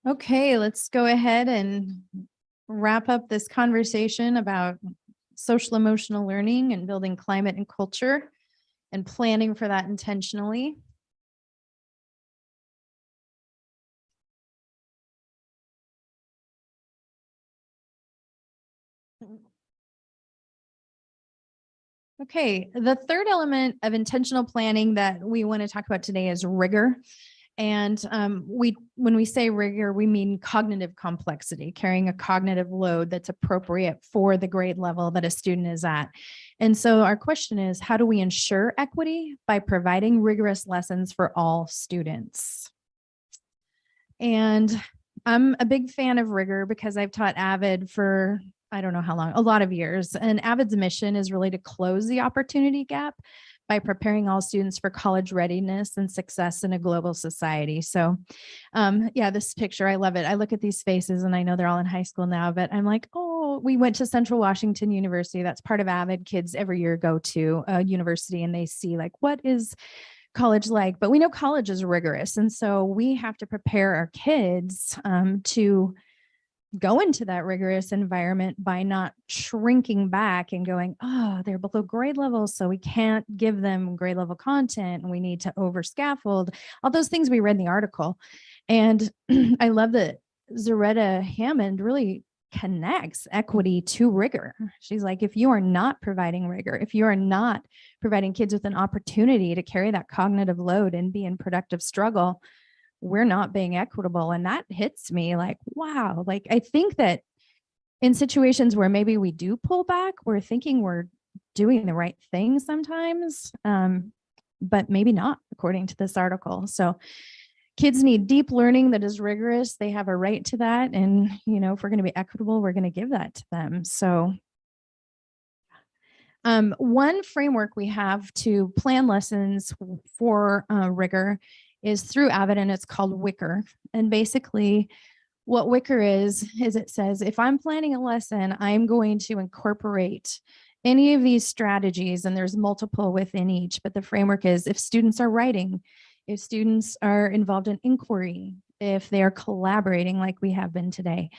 Okay, let's go ahead and wrap up this conversation about social emotional learning and building climate and culture and planning for that intentionally. Okay, the third element of intentional planning that we want to talk about today is rigor. And when we say rigor, we mean cognitive complexity, carrying a cognitive load that's appropriate for the grade level that a student is at. And so our question is, how do we ensure equity? By providing rigorous lessons for all students. And I'm a big fan of rigor because I've taught AVID for I don't know how long, a lot of years. And AVID's mission is really to close the opportunity gap by preparing all students for college readiness and success in a global society. So yeah, this picture, I love it. I look at these faces and I know they're all in high school now, but I'm like, oh, we went to Central Washington University. That's part of AVID. Kids every year go to a university and they see like, what is college like? But we know college is rigorous. And so we have to prepare our kids to go into that rigorous environment by not shrinking back and going, oh, they're below grade level, so we can't give them grade level content and we need to over scaffold, all those things we read in the article. And I love that Zaretta Hammond really connects equity to rigor. She's like, if you are not providing rigor, if you are not providing kids with an opportunity to carry that cognitive load and be in productive struggle, we're not being equitable. And that hits me like, wow, like I think that in situations where maybe we do pull back, we're thinking we're doing the right thing sometimes, but maybe not, according to this article. So kids need deep learning that is rigorous. They have a right to that. And, you know, if we're going to be equitable, we're going to give that to them. So one framework we have to plan lessons for rigor is through AVID, and it's called Wicker. And basically what Wicker is it says, if I'm planning a lesson, I'm going to incorporate any of these strategies, and there's multiple within each, but the framework is if students are writing, if students are involved in inquiry, if they are collaborating like we have been today,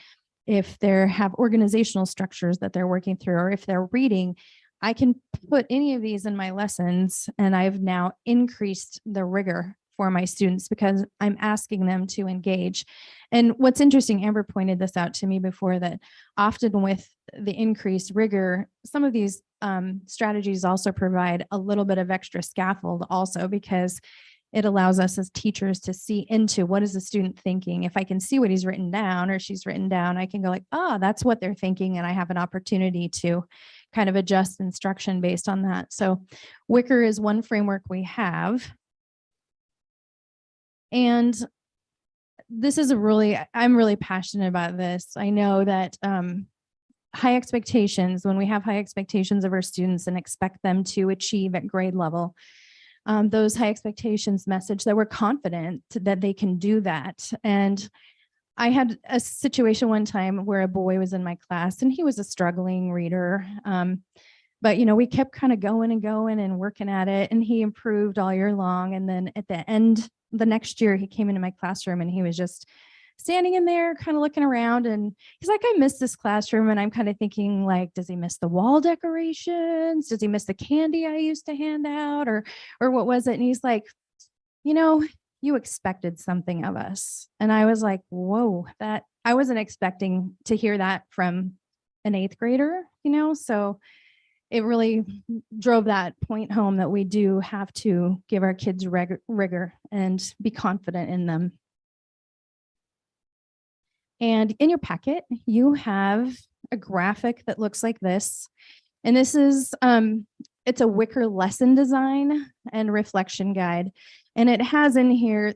if they have organizational structures that they're working through, or if they're reading, I can put any of these in my lessons, and I've now increased the rigor for my students because I'm asking them to engage. And what's interesting, Amber pointed this out to me before, that often with the increased rigor, some of these strategies also provide a little bit of extra scaffold also, because it allows us as teachers to see into what is the student thinking. If I can see what he's written down or she's written down, I can go like, oh, that's what they're thinking. And I have an opportunity to kind of adjust instruction based on that. So Wicker is one framework we have. And this is I'm really passionate about this. I know that high expectations, when we have high expectations of our students and expect them to achieve at grade level, those high expectations message that we're confident that they can do that. And I had a situation one time where a boy was in my class and he was a struggling reader. But, you know, we kept kind of going and working at it, and he improved all year long. And then at the end, the next year, he came into my classroom and he was just standing in there kind of looking around, and he's like, I miss this classroom. And I'm kind of thinking like, does he miss the wall decorations? Does he miss the candy I used to hand out, or what was it? And he's like, you know, you expected something of us. And I was like, whoa, that I wasn't expecting to hear that from an 8th grader, you know? So it really drove that point home that we do have to give our kids rigor and be confident in them. And in your packet, you have a graphic that looks like this. And this is, it's a wicker lesson design and reflection guide. And it has in here,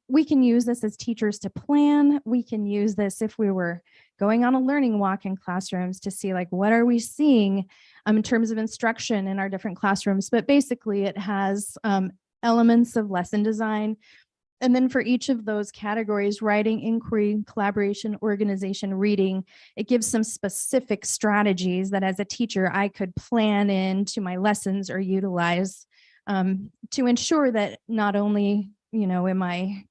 we can use this as teachers to plan. We can use this if we were going on a learning walk in classrooms to see like, what are we seeing in terms of instruction in our different classrooms. But basically it has elements of lesson design. And then for each of those categories, writing, inquiry, collaboration, organization, reading, it gives some specific strategies that as a teacher, I could plan into my lessons or utilize to ensure that not only, am I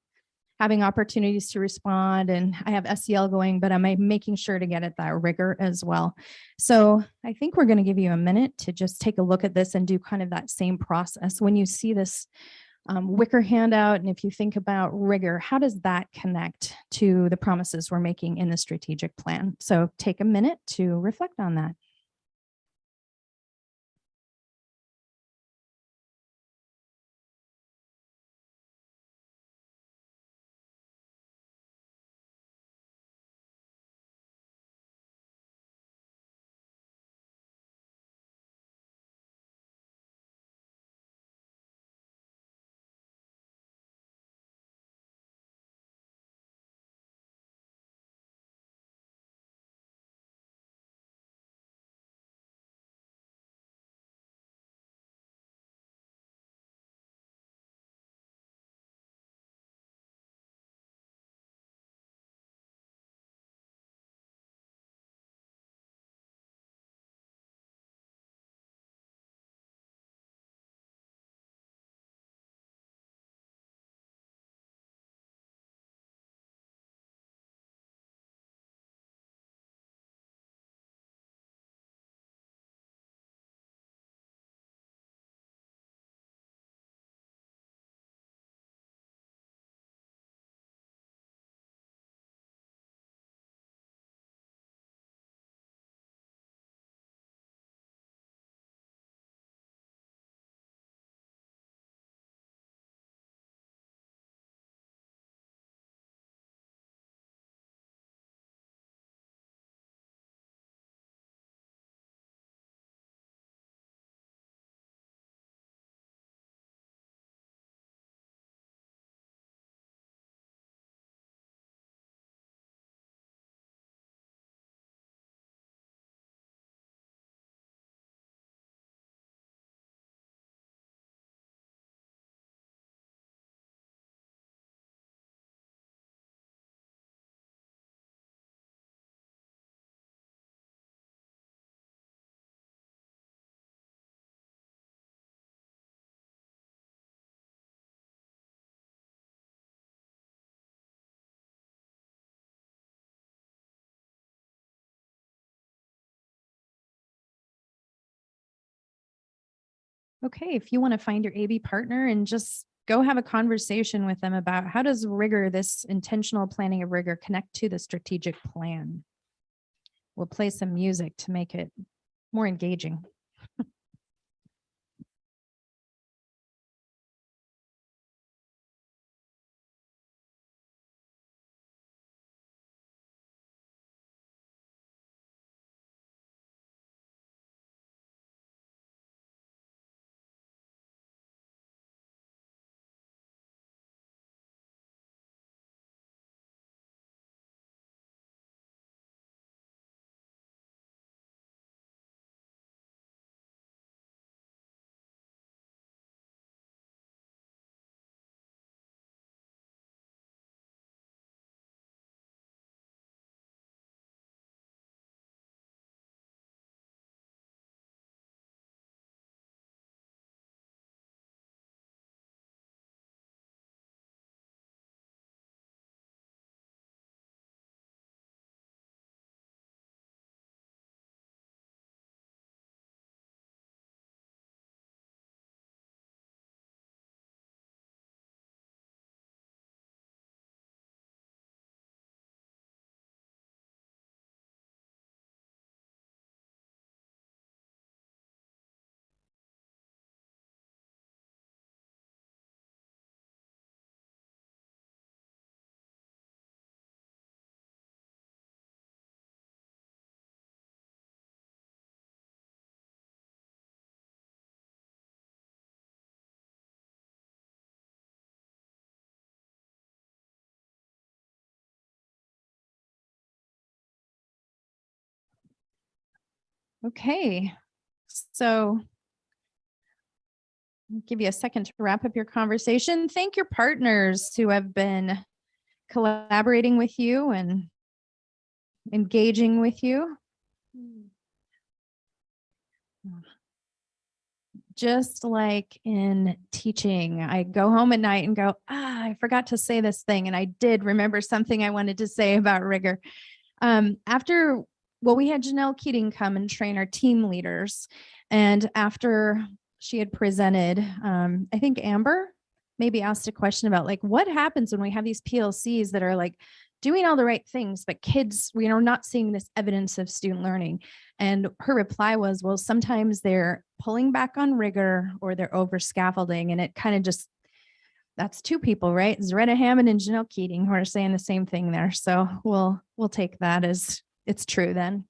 having opportunities to respond and I have SEL going, but am I making sure to get at that rigor as well? So I think we're going to give you a minute to just take a look at this and do kind of that same process. When you see this wicker handout, and if you think about rigor, how does that connect to the promises we're making in the strategic plan? So take a minute to reflect on that. Okay, if you want to find your AB partner and just go have a conversation with them about how does rigor, this intentional planning of rigor, connect to the strategic plan. We'll play some music to make it more engaging. Okay, so I'll give you a second to wrap up your conversation. Thank your partners who have been collaborating with you and engaging with you. Just like in teaching, I go home at night and go, I forgot to say this thing. And I did remember something I wanted to say about rigor. We had Janelle Keating come and train our team leaders. And after she had presented, I think Amber maybe asked a question about like, what happens when we have these PLCs that are like doing all the right things, but kids, we are not seeing this evidence of student learning. And her reply was, well, sometimes they're pulling back on rigor or they're over scaffolding. And it kind of just, that's two people, right? Zaretta Hammond and Janelle Keating who are saying the same thing there. So we'll take that as it's true then.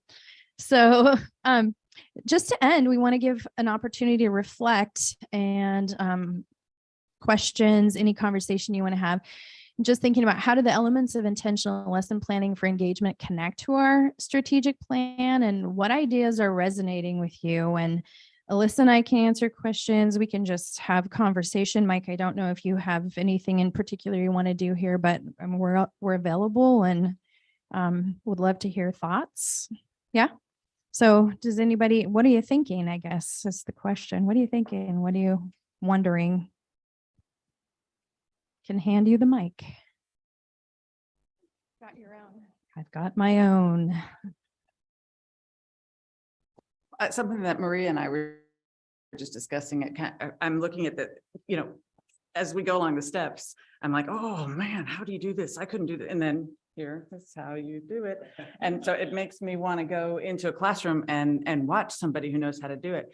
So just to end, we want to give an opportunity to reflect and questions, any conversation you want to have. Just thinking about how do the elements of intentional lesson planning for engagement connect to our strategic plan and what ideas are resonating with you. And Alyssa and I can answer questions. We can just have conversation. Mike, I don't know if you have anything in particular you want to do here, but we're available and would love to hear thoughts. Yeah. So does anybody, what are you thinking? I guess is the question. What are you thinking? What are you wondering? Can hand you the mic. Got your own. I've got my own. Something that Maria and I were just discussing it. I'm looking at the, as we go along the steps, I'm like, oh man, how do you do this? I couldn't do that. And then here, this is how you do it. And so it makes me want to go into a classroom and watch somebody who knows how to do it.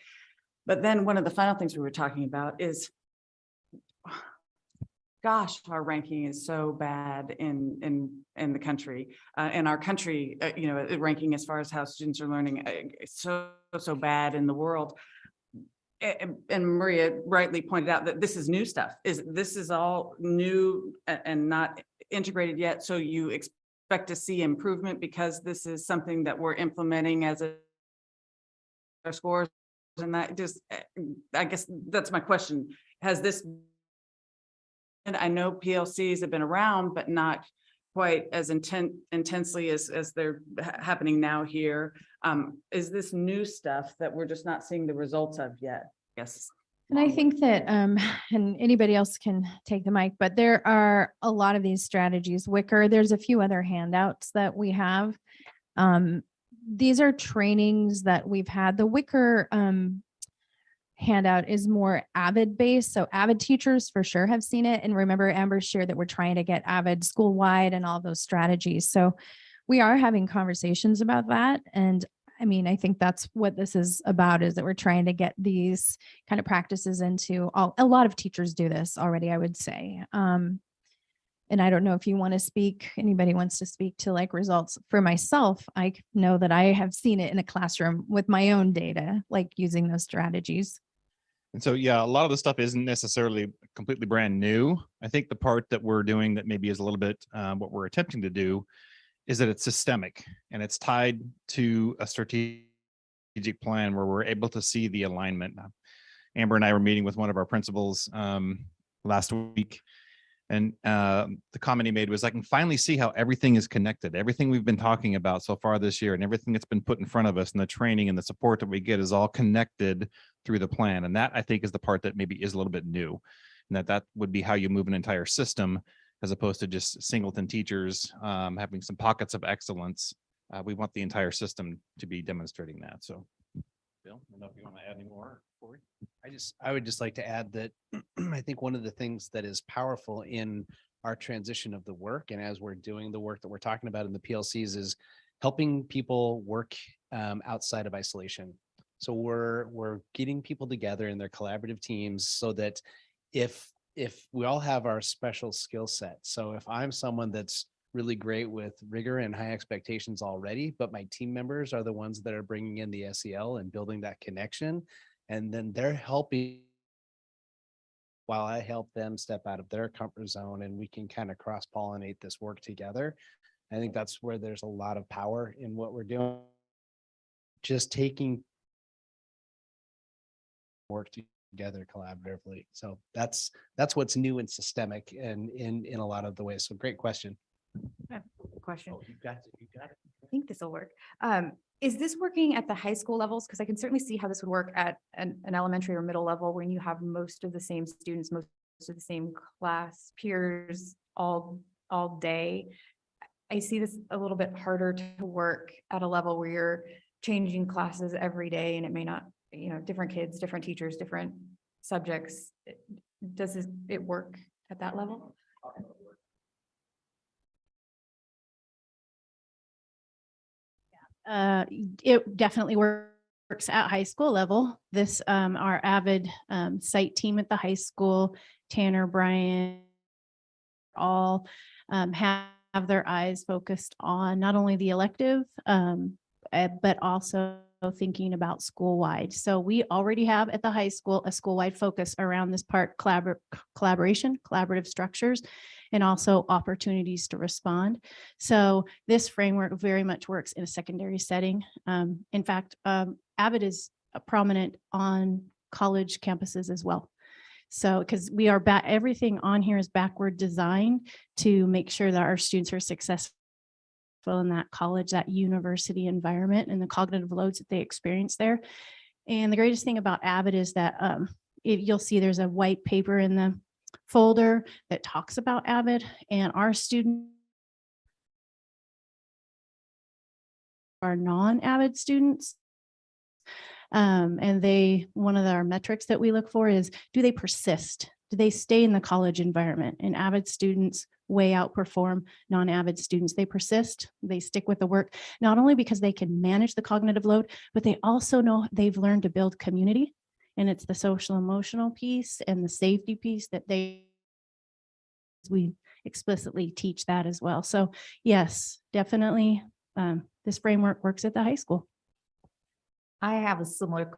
But then one of the final things we were talking about is, gosh, our ranking is so bad in the country. In our country, ranking as far as how students are learning, so bad in the world. And Maria rightly pointed out that this is new stuff. This is all new and not integrated yet. So you expect to see improvement because this is something that we're implementing as our scores. And that just, I guess that's my question. Has this, and I know PLCs have been around, but not quite as intensely as they're happening now here. Is this new stuff that we're just not seeing the results of yet? Yes. And I think that, and anybody else can take the mic, but there are a lot of these strategies. Wicker, there's a few other handouts that we have. These are trainings that we've had. The Wicker handout is more AVID based. So AVID teachers for sure have seen it. And remember, Amber shared that we're trying to get AVID school wide and all those strategies. So we are having conversations about that. And I mean, I think that's what this is about, is that we're trying to get these kind of practices into a lot of teachers do this already, I would say. And I don't know if you want to speak, anybody wants to speak to like results. For myself, I know that I have seen it in a classroom with my own data, like using those strategies. And so, yeah, a lot of the stuff isn't necessarily completely brand new. I think the part that we're doing that maybe is a little bit what we're attempting to do is that it's systemic and it's tied to a strategic plan where we're able to see the alignment. Amber and I were meeting with one of our principals last week. And the comment he made was, I can finally see how everything is connected. Everything we've been talking about so far this year and everything that's been put in front of us and the training and the support that we get is all connected through the plan. And that, I think, is the part that maybe is a little bit new. And that would be how you move an entire system as opposed to just singleton teachers having some pockets of excellence. We want the entire system to be demonstrating that. So, Bill, I don't know if you want to add any more, Corey? I would just like to add that I think one of the things that is powerful in our transition of the work, and as we're doing the work that we're talking about in the PLCs, is helping people work outside of isolation. So we're getting people together in their collaborative teams so that if we all have our special skill set. So if I'm someone that's really great with rigor and high expectations already, but my team members are the ones that are bringing in the SEL and building that connection, and then they're helping while I help them step out of their comfort zone, and we can kind of cross-pollinate this work together. I think that's where there's a lot of power in what we're doing. Just taking work together collaboratively. So that's what's new and systemic and in a lot of the ways. So great question. Question. Oh, you got it, you got it. I think this will work. Is this working at the high school levels? Because I can certainly see how this would work at an elementary or middle level when you have most of the same students, most of the same class peers all day. I see this a little bit harder to work at a level where you're changing classes every day and it may not, different kids, different teachers, different subjects. Does it work at that level? It definitely works at high school level. This, our Avid site team at the high school, Tanner, Brian, all have their eyes focused on not only the elective, but also thinking about school-wide. So we already have at the high school a school-wide focus around this part, collaboration, collaborative structures, and also opportunities to respond. So this framework very much works in a secondary setting. In fact, Avid is prominent on college campuses as well. So, because we are everything on here is backward designed to make sure that our students are successful in that college, that university environment, and the cognitive loads that they experience there. And the greatest thing about Avid is that you'll see there's a white paper in the folder that talks about Avid, and our students are non-Avid students. And one of our metrics that we look for is, do they persist? Do they stay in the college environment? And Avid students way outperform non-Avid students. They persist, they stick with the work, not only because they can manage the cognitive load, but they also know they've learned to build community. And it's the social emotional piece and the safety piece that we explicitly teach that as well. So yes, definitely this framework works at the high school. I have a similar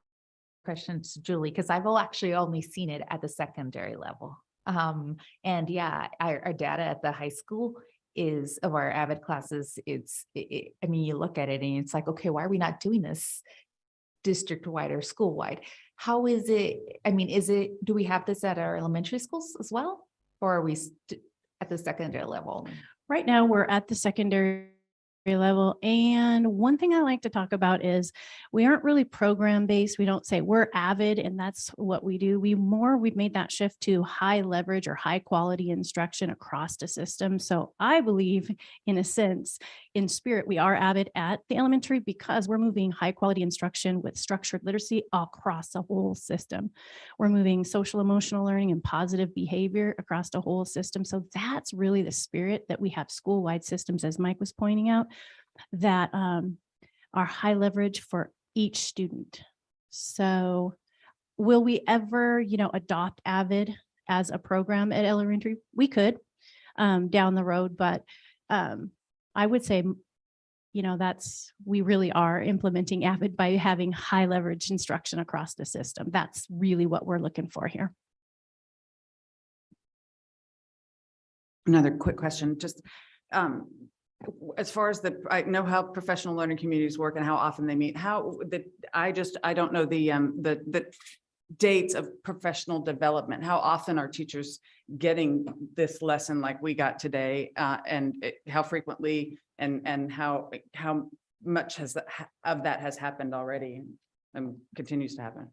question to Julie, because I've actually only seen it at the secondary level. And yeah, our data at the high school is of our Avid classes. I mean, you look at it and it's like, okay, why are we not doing this district-wide or school-wide? How is it? I mean, do we have this at our elementary schools as well? Or are we at the secondary level? Right now, we're at the secondary level. And one thing I like to talk about is we aren't really program based. We don't say we're Avid and that's what we do. We've made that shift to high leverage or high quality instruction across the system. So I believe, in a sense, in spirit, we are Avid at the elementary because we're moving high quality instruction with structured literacy across the whole system. We're moving social emotional learning and positive behavior across the whole system. So that's really the spirit that we have school-wide systems, as Mike was pointing out, that are high leverage for each student. So will we ever, adopt Avid as a program at elementary? We could down the road, but I would say, we really are implementing Avid by having high leverage instruction across the system. That's really what we're looking for here. Another quick question, just as far as I know how professional learning communities work and how often they meet, I don't know the dates of professional development. How often are teachers getting this lesson like we got today, and how frequently and how much of that has happened already and continues to happen?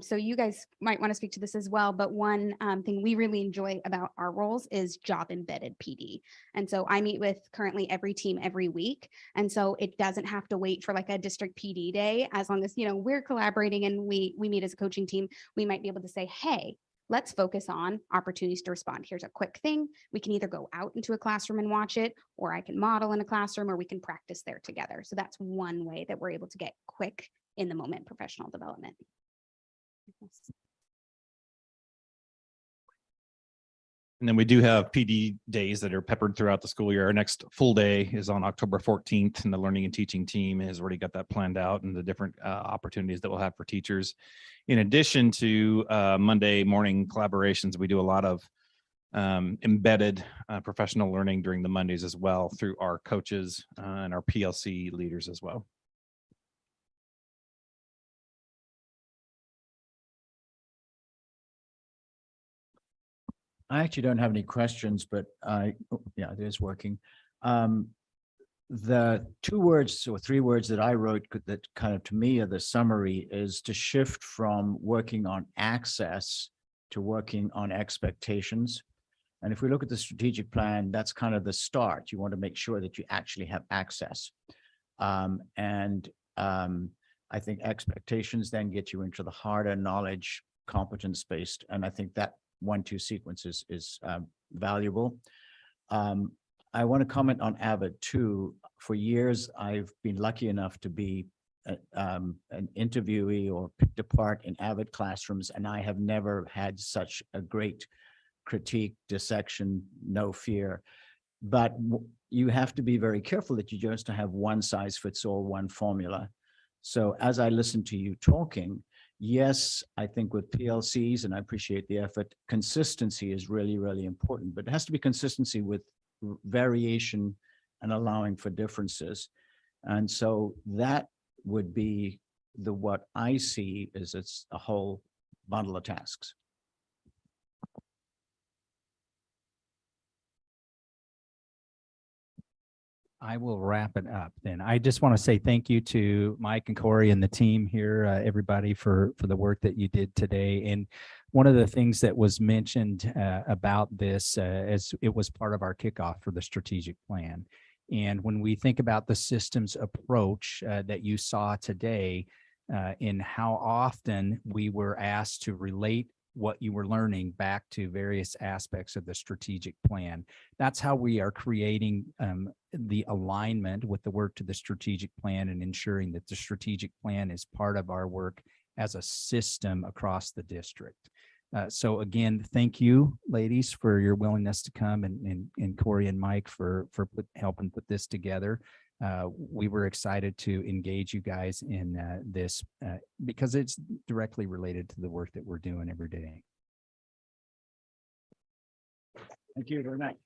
So you guys might want to speak to this as well, but one thing we really enjoy about our roles is job embedded PD. And so I meet with currently every team every week. And so it doesn't have to wait for like a district PD day. As long as, we're collaborating and we meet as a coaching team, we might be able to say, hey, let's focus on opportunities to respond. Here's a quick thing. We can either go out into a classroom and watch it, or I can model in a classroom, or we can practice there together. So that's one way that we're able to get quick in the moment professional development. And then we do have PD days that are peppered throughout the school year. Our next full day is on October 14th, and the learning and teaching team has already got that planned out and the different opportunities that we'll have for teachers. In addition to Monday morning collaborations, we do a lot of embedded professional learning during the Mondays as well through our coaches and our PLC leaders as well. I actually don't have any questions, but yeah, it is working. The 2 words or 3 words that I wrote that kind of to me are the summary is to shift from working on access to working on expectations. And if we look at the strategic plan, that's kind of the start. You want to make sure that you actually have access. I think expectations then get you into the harder knowledge, competence-based. And I think that 1-2 sequence is valuable. I want to comment on Avid too. For years, I've been lucky enough to be an interviewee or picked apart in Avid classrooms, and I have never had such a great critique, dissection, no fear. But you have to be very careful that you just don't have one size fits all, one formula. So as I listen to you talking, yes, I think with PLCs, and I appreciate the effort, consistency is really, really important, but it has to be consistency with variation and allowing for differences. And so that would be what I see is it's a whole bundle of tasks. I will wrap it up then. I just want to say thank you to Mike and Corey and the team here, everybody for the work that you did today. And one of the things that was mentioned about this as it was part of our kickoff for the strategic plan. And when we think about the systems approach that you saw today in how often we were asked to relate what you were learning back to various aspects of the strategic plan. That's how we are creating the alignment with the work to the strategic plan and ensuring that the strategic plan is part of our work as a system across the district. So again, thank you, ladies, for your willingness to come, and Corey and Mike for helping put this together. We were excited to engage you guys in this because it's directly related to the work that we're doing every day. Thank you very much.